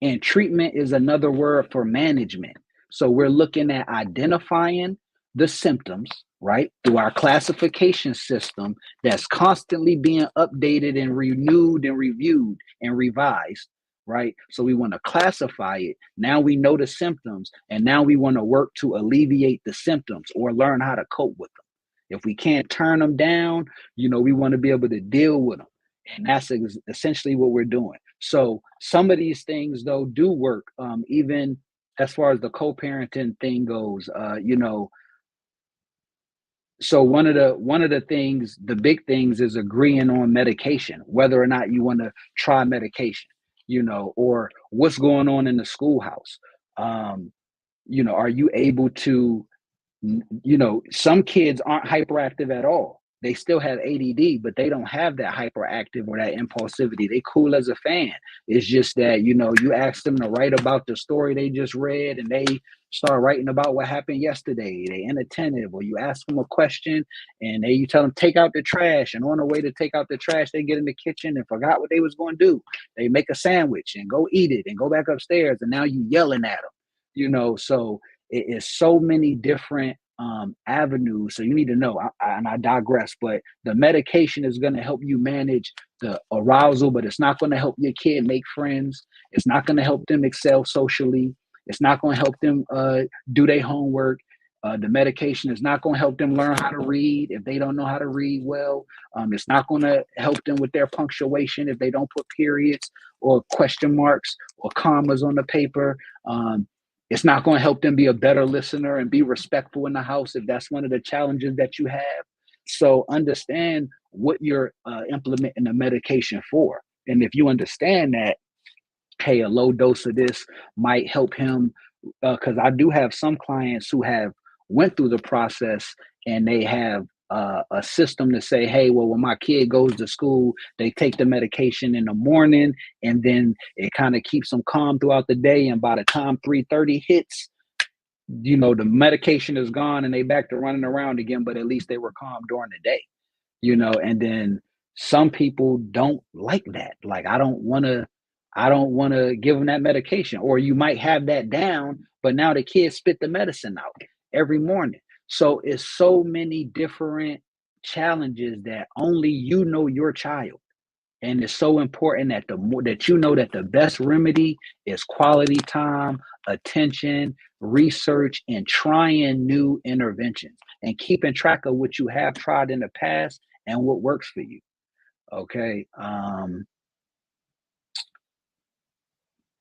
And treatment is another word for management. So we're looking at identifying the symptoms, right, through our classification system that's constantly being updated and renewed and reviewed and revised, right? So we want to classify it. Now we know the symptoms, and now we want to work to alleviate the symptoms or learn how to cope with them. If we can't turn them down, we want to be able to deal with them. And that's essentially what we're doing. So some of these things, though, do work, even as far as the co-parenting thing goes. So one of the things, the big things, is agreeing on medication, whether or not you want to try medication, or what's going on in the schoolhouse. Are you able to, some kids aren't hyperactive at all. They still have ADD, but they don't have that hyperactive or that impulsivity. They cool as a fan. It's just that, you ask them to write about the story they just read, and they start writing about what happened yesterday. They inattentive. Or you ask them a question, and you tell them, take out the trash. And on the way to take out the trash, they get in the kitchen and forgot what they was going to do. They make a sandwich and go eat it and go back upstairs. And now you yelling at them, so it is so many different avenues. So you need to know, and I digress, but the medication is going to help you manage the arousal, but it's not going to help your kid make friends. It's not going to help them excel socially. It's not going to help them do their homework. The medication is not going to help them learn how to read if they don't know how to read well. It's not going to help them with their punctuation if they don't put periods or question marks or commas on the paper. It's not going to help them be a better listener and be respectful in the house if that's one of the challenges that you have. So understand what you're implementing the medication for. And if you understand that, hey, a low dose of this might help him, because I do have some clients who have went through the process, and they have a system to say, hey, well, when my kid goes to school, they take the medication in the morning, and then it kind of keeps them calm throughout the day. And by the time 3:30 hits, the medication is gone and they back to running around again, but at least they were calm during the day, and then some people don't like that. Like, I don't want to give them that medication. Or you might have that down, but now the kids spit the medicine out every morning. So it's so many different challenges that only your child. And it's so important that the more that that the best remedy is quality time, attention, research, and trying new interventions, and keeping track of what you have tried in the past and what works for you. Okay.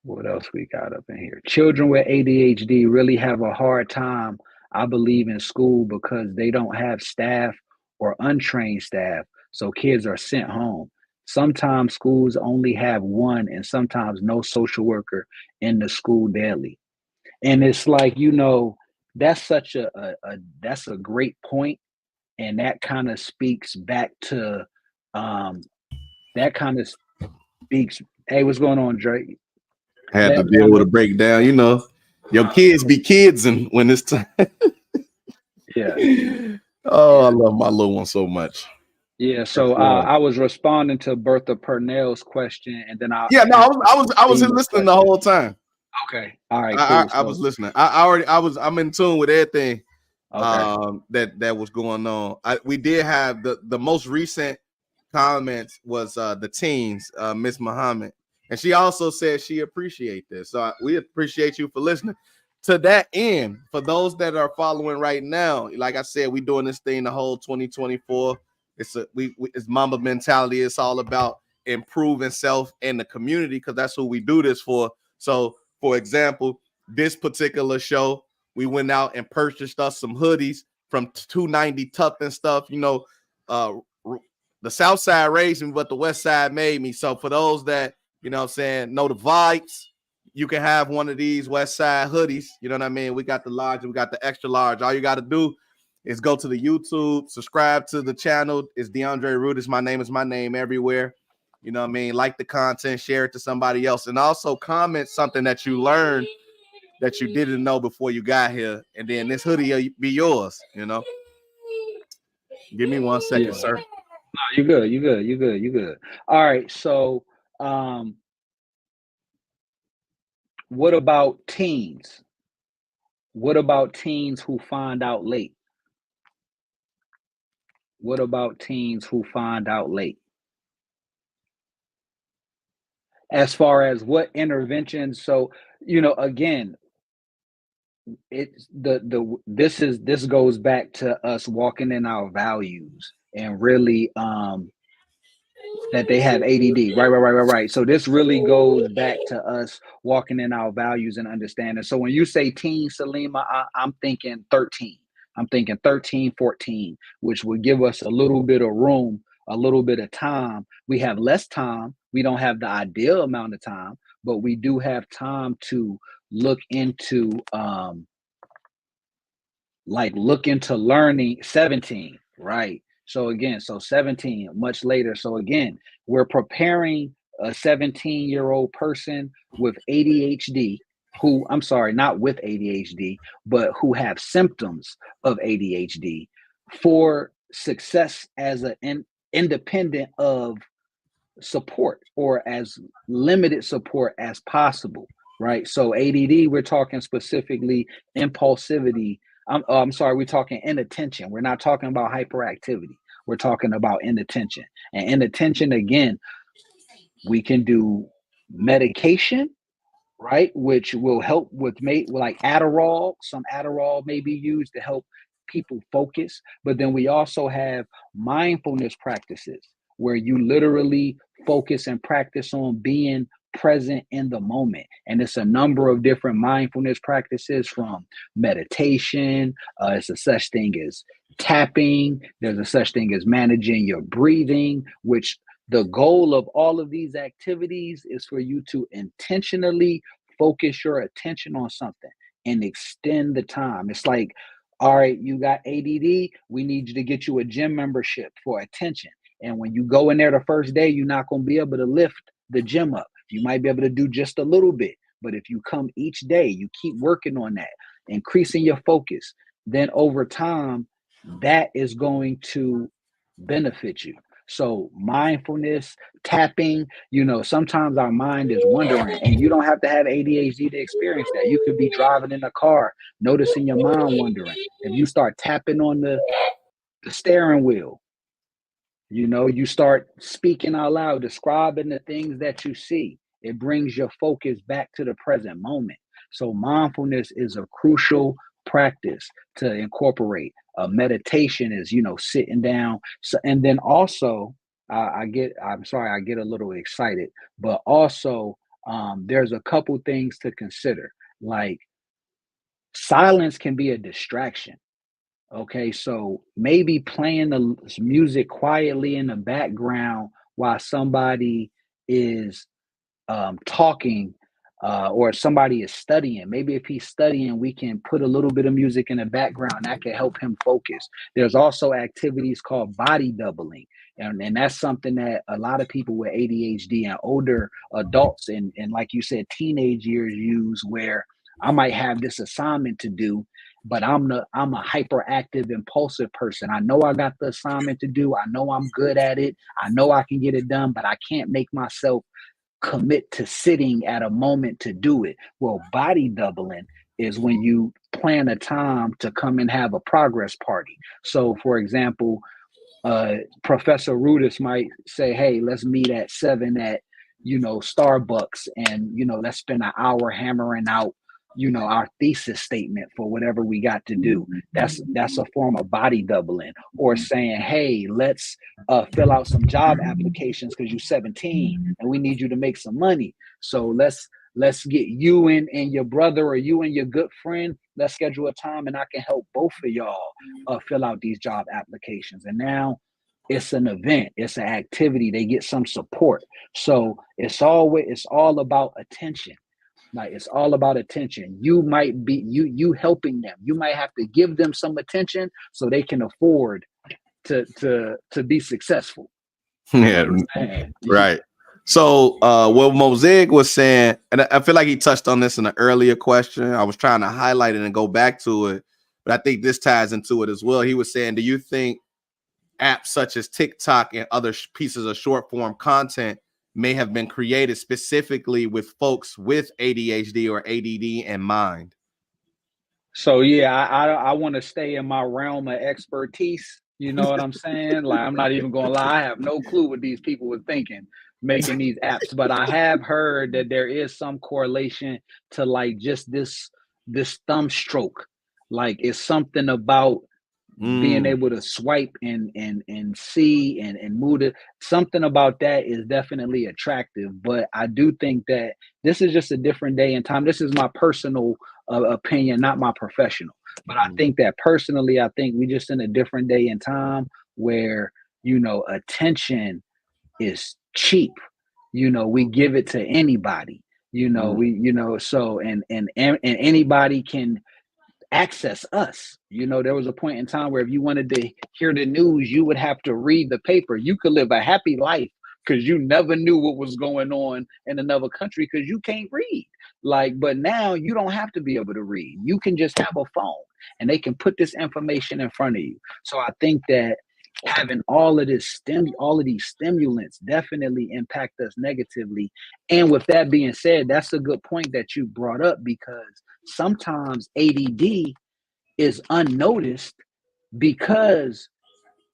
What else we got up in here? Children with ADHD really have a hard time, I believe, in school because they don't have staff or untrained staff. So kids are sent home. Sometimes schools only have one, and sometimes no social worker in the school daily. And it's like, that's such that's a great point. And that kind of speaks back to that kind of speaks. Hey, what's going on, Drake? Had to deal with a breakdown. Your kids be kids, and when it's time. Yeah. Oh, I love my little one so much. Yeah. So I was responding to Bertha Purnell's question, and then I was listening the whole time. Okay. All right. Cool. I was listening. I'm in tune with everything. Okay. That was going on. We did have the most recent comments was the teens, Miss Muhammad. And she also said she appreciate this. So we appreciate you for listening. To that end, for those that are following right now, like I said, we doing this thing the whole 2024. It's Mamba mentality. It's all about improving self and the community, because that's who we do this for. So, for example, this particular show, we went out and purchased us some hoodies from 290 Tough and stuff. The South Side raised me, but the West Side made me. So for those that know the vibes, you can have one of these West Side hoodies. You know what I mean? We got the large, we got the extra large. All you got to do is go to the YouTube, subscribe to the channel. It's DeAndre Rudis. My name is my name everywhere. You know what I mean? Like the content, share it to somebody else, and also comment something that you learned that you didn't know before you got here. And then this hoodie will be yours, you know? Give me 1 second, sir. No, you good. You good. You good. You good. All right. So, what about teens? What about teens who find out late? What about teens who find out late? As far as what interventions, so again, it's this goes back to us walking in our values and really that they have ADD. Right. So this really goes back to us walking in our values and understanding. So when you say teen, Salima, I'm thinking 13. I'm thinking 13, 14, which would give us a little bit of room, a little bit of time. We have less time. We don't have the ideal amount of time, but we do have time to look into learning. 17, right? So again, 17, much later. So again, we're preparing a 17-year-old person with ADHD who, I'm sorry, not with ADHD, but who have symptoms of ADHD for success as an independent of support, or as limited support as possible, right? So ADD, we're talking specifically impulsivity. I'm sorry, we're talking inattention. We're not talking about hyperactivity. We're talking about inattention. And inattention, again, we can do medication, right? Which will help with like Adderall. Some Adderall may be used to help people focus. But then we also have mindfulness practices where you literally focus and practice on being present in the moment. And it's a number of different mindfulness practices, from meditation. It's a such thing as tapping. There's a such thing as managing your breathing, which the goal of all of these activities is for you to intentionally focus your attention on something and extend the time. It's like, all right, you got ADD, we need you to get you a gym membership for attention. And when you go in there the first day, you're not going to be able to lift the gym up. You might be able to do just a little bit. But if you come each day, you keep working on that, increasing your focus, then over time, that is going to benefit you. So mindfulness, tapping, sometimes our mind is wandering, and you don't have to have ADHD to experience that. You could be driving in a car, noticing your mind wandering. If you start tapping on the steering wheel, you start speaking out loud, describing the things that you see. It brings your focus back to the present moment. So mindfulness is a crucial practice to incorporate. Meditation is, sitting down. So, and then also, I get a little excited, but also there's a couple things to consider. Like, silence can be a distraction. Okay, so maybe playing the music quietly in the background while somebody is talking, or somebody is studying. Maybe if he's studying, we can put a little bit of music in the background that can help him focus. There's also activities called body doubling. And that's something that a lot of people with ADHD and older adults and like you said, teenage years use, where I might have this assignment to do, but I'm a hyperactive, impulsive person. I know I got the assignment to do. I know I'm good at it. I know I can get it done, but I can't make myself commit to sitting at a moment to do it. Well, body doubling is when you plan a time to come and have a progress party. So, for example, Professor Rudis might say, "Hey, let's meet at 7 at Starbucks, and let's spend an hour hammering out our thesis statement for whatever we got to do." That's a form of body doubling. Or saying, "Hey, let's fill out some job applications because you're 17 and we need you to make some money. So let's get you and your brother, or you and your good friend, let's schedule a time and I can help both of y'all fill out these job applications." And now it's an event, it's an activity, they get some support. So it's all about attention. Like it's all about attention. You might be you helping them. You might have to give them some attention so they can afford to be successful. You know Yeah, what I'm saying? right. So what Mosaic was saying, and I feel like he touched on this in an earlier question. I was trying to highlight it and go back to it, but I think this ties into it as well. He was saying, do you think apps such as TikTok and other pieces of short form content may have been created specifically with folks with ADHD or ADD in mind? So yeah, I want to stay in my realm of expertise. You know what I'm saying? Like I'm not even gonna lie, I have no clue what these people were thinking making these apps, but I have heard that there is some correlation to like just this thumb stroke. Like it's something about being Mm, able to swipe and see and move it. Something about that is definitely attractive, but I do think that this is just a different day and time. This is my personal opinion, not my professional, but I mm, think that personally, I think we just in a different day and time where attention is cheap. We give it to anybody. mm. So and anybody can access us. There was a point in time where if you wanted to hear the news, you would have to read the paper. You could live a happy life because you never knew what was going on in another country because you can't read. Like, but now you don't have to be able to read. You can just have a phone and they can put this information in front of you. So I think that having all of these stimulants definitely impact us negatively. And with that being said, that's a good point that you brought up because sometimes ADD is unnoticed because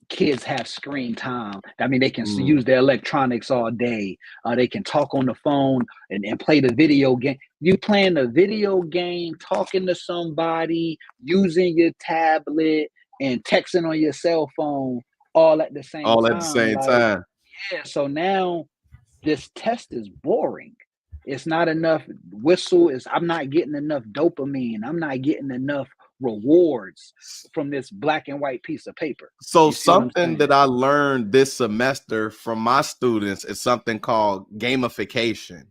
kids have screen time. I mean, they can Mm. use their electronics all day. They can talk on the phone and play the video game. You playing a video game, talking to somebody, using your tablet, and texting on your cell phone all at the same All at the time. same Like, time. yeah, so now this test is boring. It's not enough whistle. Is I'm not getting enough dopamine. I'm not getting enough rewards from this black and white piece of paper. So You see what I'm something that saying? I learned this semester from my students is something called gamification,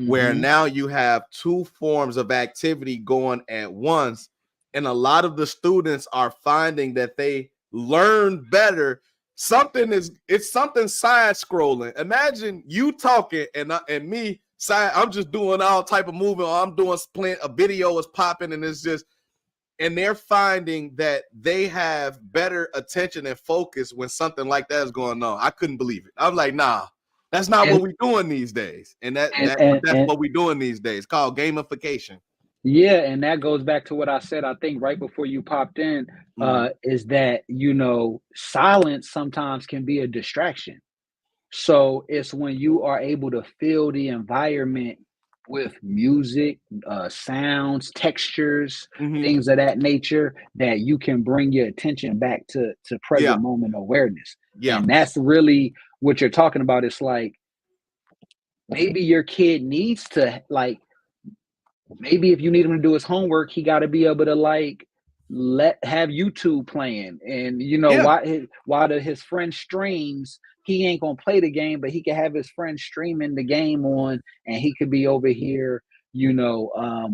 where Mm-hmm. now you have two forms of activity going at once. And a lot of the students are finding that they learn better. It's something side scrolling. Imagine you talking and me side, I'm just doing all type of moving, or I'm doing playing a video is popping and it's just, and they're finding that they have better attention and focus when something like that is going on. I couldn't believe it. I'm like, nah, that's not And what we're doing these days. And and and, that's and what we're doing these days, called gamification. yeah, and that goes back to what I said, I think right before you popped in, Mm. is that silence sometimes can be a distraction. So it's when you are able to fill the environment with music, sounds, textures, Hmm. things of that nature, that you can bring your attention back to Yeah, present moment awareness. yeah, And that's really what you're talking about. It's like maybe your kid needs to like maybe if you need him to do his homework, he got to be able to like have YouTube playing, and yeah, his friend streams, he ain't gonna play the game, but he can have his friend streaming the game on, and he could be over here,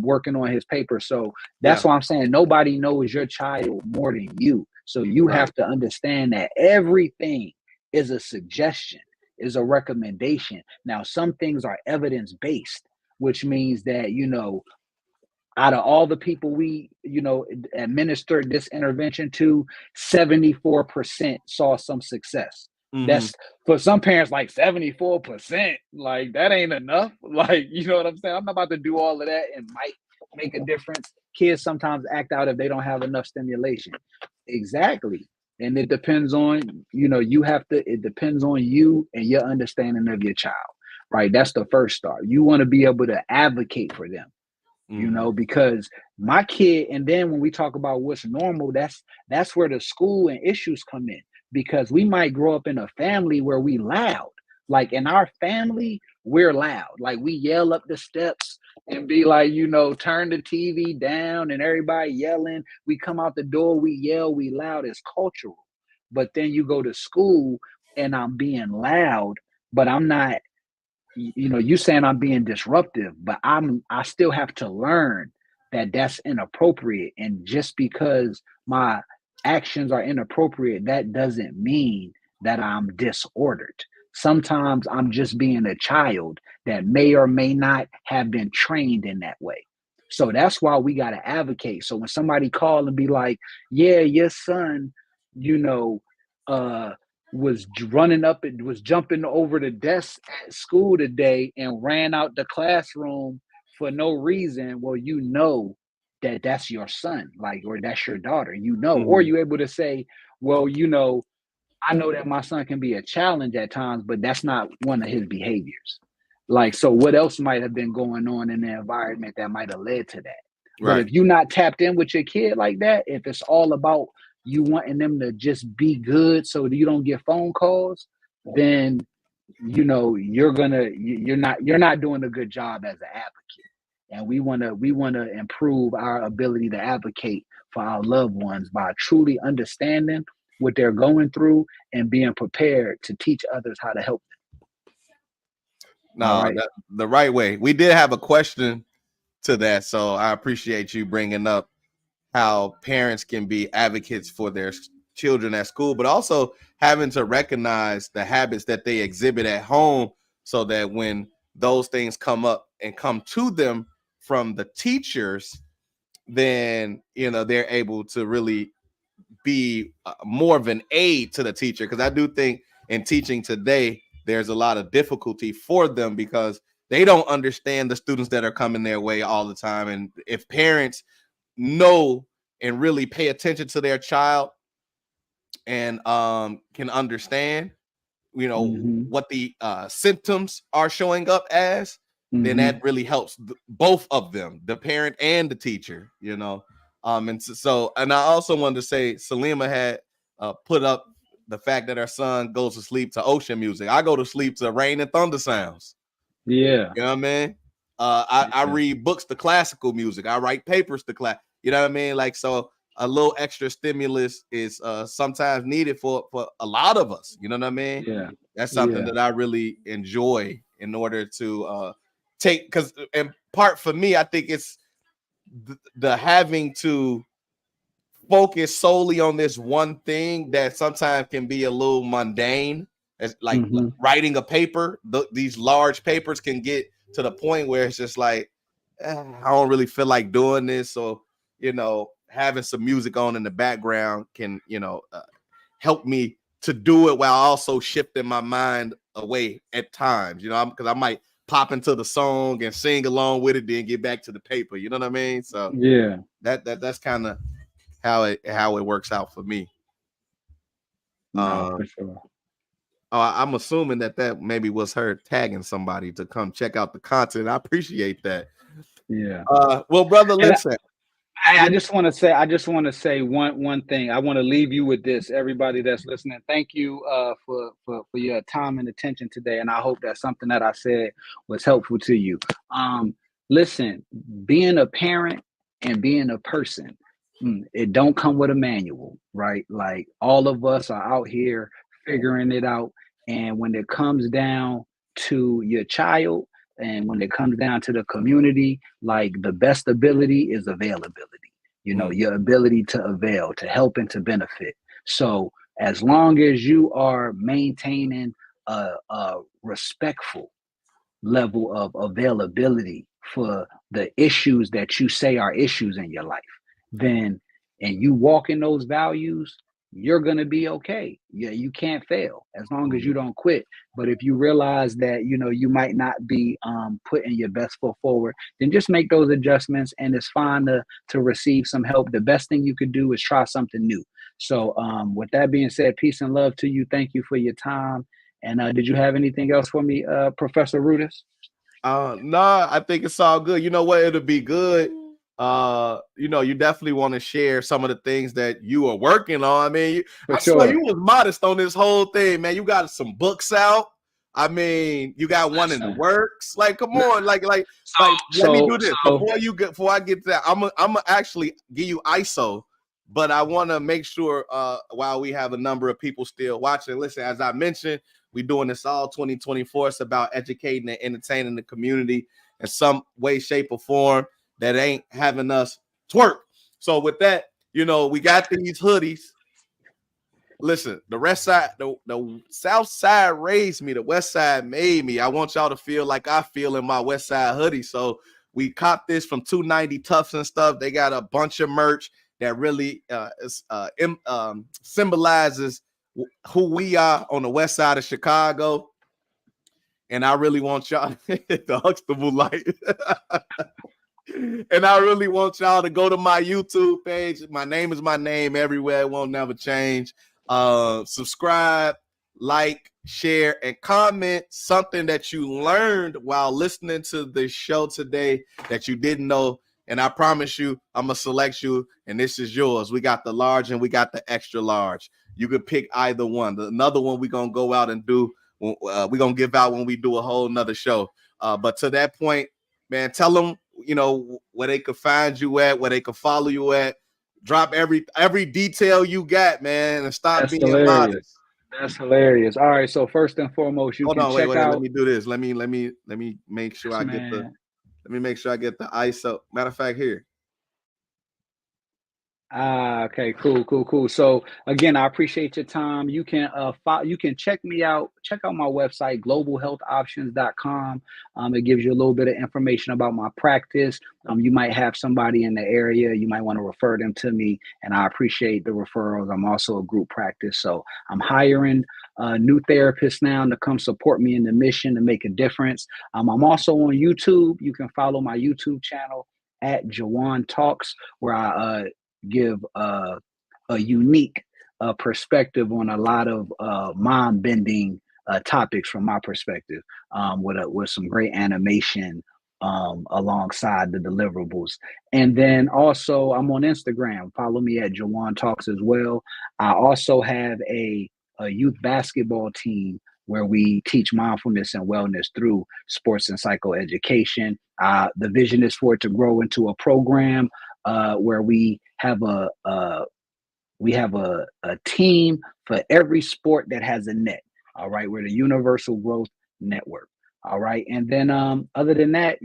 working on his paper. So yeah. that's why I'm saying nobody knows your child more than you. So you Right. have to understand that everything is a suggestion, is a recommendation. Now, some things are evidence based, which means that out of all the people we administered this intervention to, 74% saw some success. Hmm. That's for some parents like 74%, like that ain't enough. Like, you know what I'm saying? I'm not about to do all of that and might make a difference. Kids sometimes act out if they don't have enough stimulation. Exactly. And it depends on, it depends on you and your understanding of your child, right? That's the first start. You want to be able to advocate for them, Hmm. because my kid, and then when we talk about what's normal, that's where the school and issues come in, because we might grow up in a family where we loud. Like in our family, we're loud. Like we yell up the steps and be like, turn the TV down and everybody yelling. We come out the door, we yell, we loud. It's cultural. But then you go to school and I'm being loud, but I'm not you saying I'm being disruptive, but I still have to learn that that's inappropriate. And just because my actions are inappropriate, that doesn't mean that I'm disordered. Sometimes I'm just being a child that may or may not have been trained in that way. So that's why we got to advocate. So when somebody call and be like, yeah, your son, you know, uh, was running up and was jumping over the desk at school today and ran out the classroom for no reason. Well, that that's your son, like, or that's your daughter, or Mhm. you able to say, well, I know that my son can be a challenge at times, but that's not one of his behaviors. Like, so what else might have been going on in the environment that might have led to that? But Right. if you're not tapped in with your kid like that, if it's all about you wanting them to just be good so that you don't get phone calls, then you're not doing a good job as an advocate. And we want to improve our ability to advocate for our loved ones by truly understanding what they're going through and being prepared to teach others how to help them. All No, right. the right way. We did have a question to that, so I appreciate you bringing up how parents can be advocates for their children at school, but also having to recognize the habits that they exhibit at home so that when those things come up and come to them from the teachers, then they're able to really be more of an aid to the teacher. Because I do think in teaching today there's a lot of difficulty for them because they don't understand the students that are coming their way all the time. And if parents know and really pay attention to their child and can understand Mm-hmm. what the symptoms are showing up as, then Mm-hmm. that really helps both of them, the parent and the teacher. And and I also wanted to say Salima had put up the fact that her son goes to sleep to ocean music. I go to sleep to rain and thunder sounds. Yeah. You know what I mean? I Yeah. read books to classical music. I write papers to class. You know what I mean? Like, so a little extra stimulus is sometimes needed for a lot of us. You know what I mean? Yeah. That's something Yeah. that I really enjoy in order to take, because in part for me, I think it's the having to focus solely on this one thing that sometimes can be a little mundane. It's like Mm-hmm. writing a paper. These large papers can get to the point where it's just like, I don't really feel like doing this. So, having some music on in the background can, help me to do it while also shifting my mind away at times, because I might pop into the song and sing along with it, then get back to the paper. You know what I mean? So Yeah. that's kind of how it works out for me. No, for Um, sure. I'm assuming that maybe was her tagging somebody to come check out the content. I appreciate that. Yeah. Well, brother, And listen. I just want to say one thing. I want to leave you with this, everybody that's listening. Thank you for your time and attention today, and I hope that something that I said was helpful to you. Um, Listen, being a parent and being a person, it don't come with a manual, right? Like, all of us are out here figuring it out, and when it comes down to your child, and when it comes down to the community, like, the best ability is availability. Mm, Your ability to avail, to help, and to benefit. So as long as you are maintaining a respectful level of availability for the issues that you say are issues in your life, then, and you walk in those values, you're going to be okay. Yeah, you can't fail as long as you mm, don't quit. But if you realize that you might not be putting your best foot forward, then just make those adjustments, and it's fine to receive some help. The best thing you could do is try something new. So with that being said, peace and love to you. Thank you for your time. And did you have anything else for me, Professor Rudis? nah, I think it's all good. You know what? It'll be good. You definitely want to share some of the things that you are working on. I mean, For I swear sure. you was modest on this whole thing, man. You got some books out. I mean, you got one in the Listen. works. Like, come on, So let me so do this so before I get to that. I'm gonna actually give you ISO, but I want to make sure while we have a number of people still watching. Listen, as I mentioned, We're doing this all 2024. It's about educating and entertaining the community in some way, shape, or form that ain't having us twerk. So with that, we got these hoodies. Listen, the rest side, the south side raised me, the west side made me. I want y'all to feel like I feel in my west side hoodie. So we copped this from 290 Tufts and stuff. They got a bunch of merch that really symbolizes who we are on the west side of Chicago. And I really want y'all the Huxtable light. And I really want y'all to go to my YouTube page. My name is my name everywhere. It won't never change. Subscribe, like, share, and comment something that you learned while listening to the show today that you didn't know. And I promise you, I'm going to select you, and this is yours. We got the large and we got the extra large. You could pick either one. Another one we're going to go out and do. We're going to give out when we do a whole nother show. But to that point, man, tell them, where they could find you at, where they could follow you at. Drop every detail you got, man, and stop That's being hilarious. modest. That's hilarious. All right, so first and foremost, you can check out. Let me do this. Let me make sure I get the. Let me make sure I get the ISO. Matter of fact, here. Okay, cool. So again, I appreciate your time. You can you can check me out. Check out my website, globalhealthoptions.com. It gives you a little bit of information about my practice. You might have somebody in the area. You might want to refer them to me, and I appreciate the referrals. I'm also a group practice, so I'm hiring new therapists now to come support me in the mission to make a difference. I'm also on YouTube. You can follow my YouTube channel at Jawan Talks, where I give a unique perspective on a lot of mind-bending topics from my perspective, with some great animation alongside the deliverables. And then also I'm on Instagram. Follow me at Jawan Talks as well. I also have a youth basketball team where we teach mindfulness and wellness through sports and psychoeducation. The vision is for it to grow into a program where we have a team for every sport that has a net. All right, we're the Universal Growth Network. All right, and then other than that,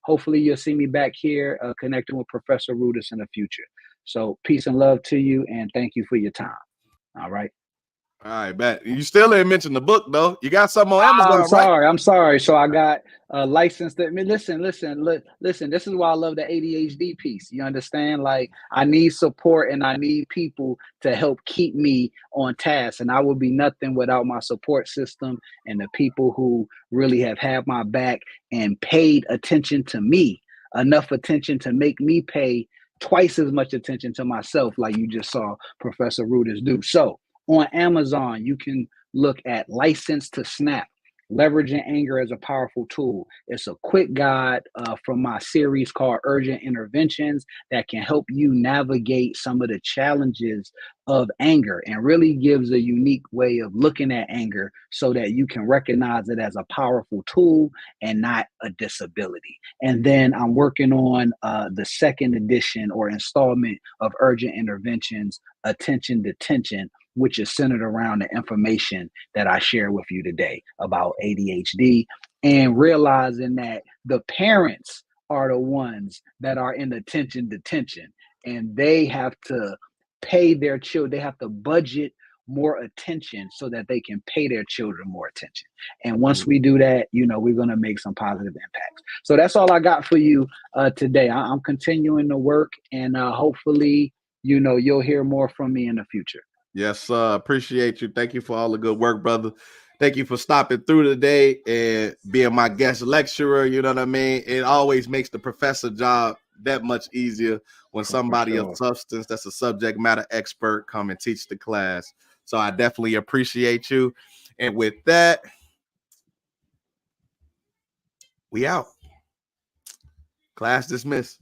hopefully you'll see me back here connecting with Professor Rudis in the future. So peace and love to you, and thank you for your time. All right. All right, bet. You still didn't mention the book though. You got something on Amazon, right? I'm sorry. So I got licensed. Listen. This is why I love the ADHD piece. You understand? Like, I need support and I need people to help keep me on task. And I would be nothing without my support system and the people who really have had my back and paid attention to me, enough attention to make me pay twice as much attention to myself, like you just saw Professor Rudis do. So on Amazon, you can look at License to Snap, Leveraging Anger as a Powerful Tool. It's a quick guide from my series called Urgent Interventions that can help you navigate some of the challenges of anger and really gives a unique way of looking at anger so that you can recognize it as a powerful tool and not a disability. And then I'm working on the second edition or installment of Urgent Interventions, Attention Detention, which is centered around the information that I share with you today about ADHD, and realizing that the parents are the ones that are in attention detention, and they have to pay their children, they have to budget more attention so that they can pay their children more attention. And once we do that, we're going to make some positive impacts. So that's all I got for you today. I'm continuing to work, and hopefully, you'll hear more from me in the future. Yes, appreciate you. Thank you for all the good work, brother. Thank you for stopping through today and being my guest lecturer. You know what I mean? It always makes the professor job that much easier when somebody of substance that's a subject matter expert come and teach the class. So I definitely appreciate you. And with that, we out. Class dismissed.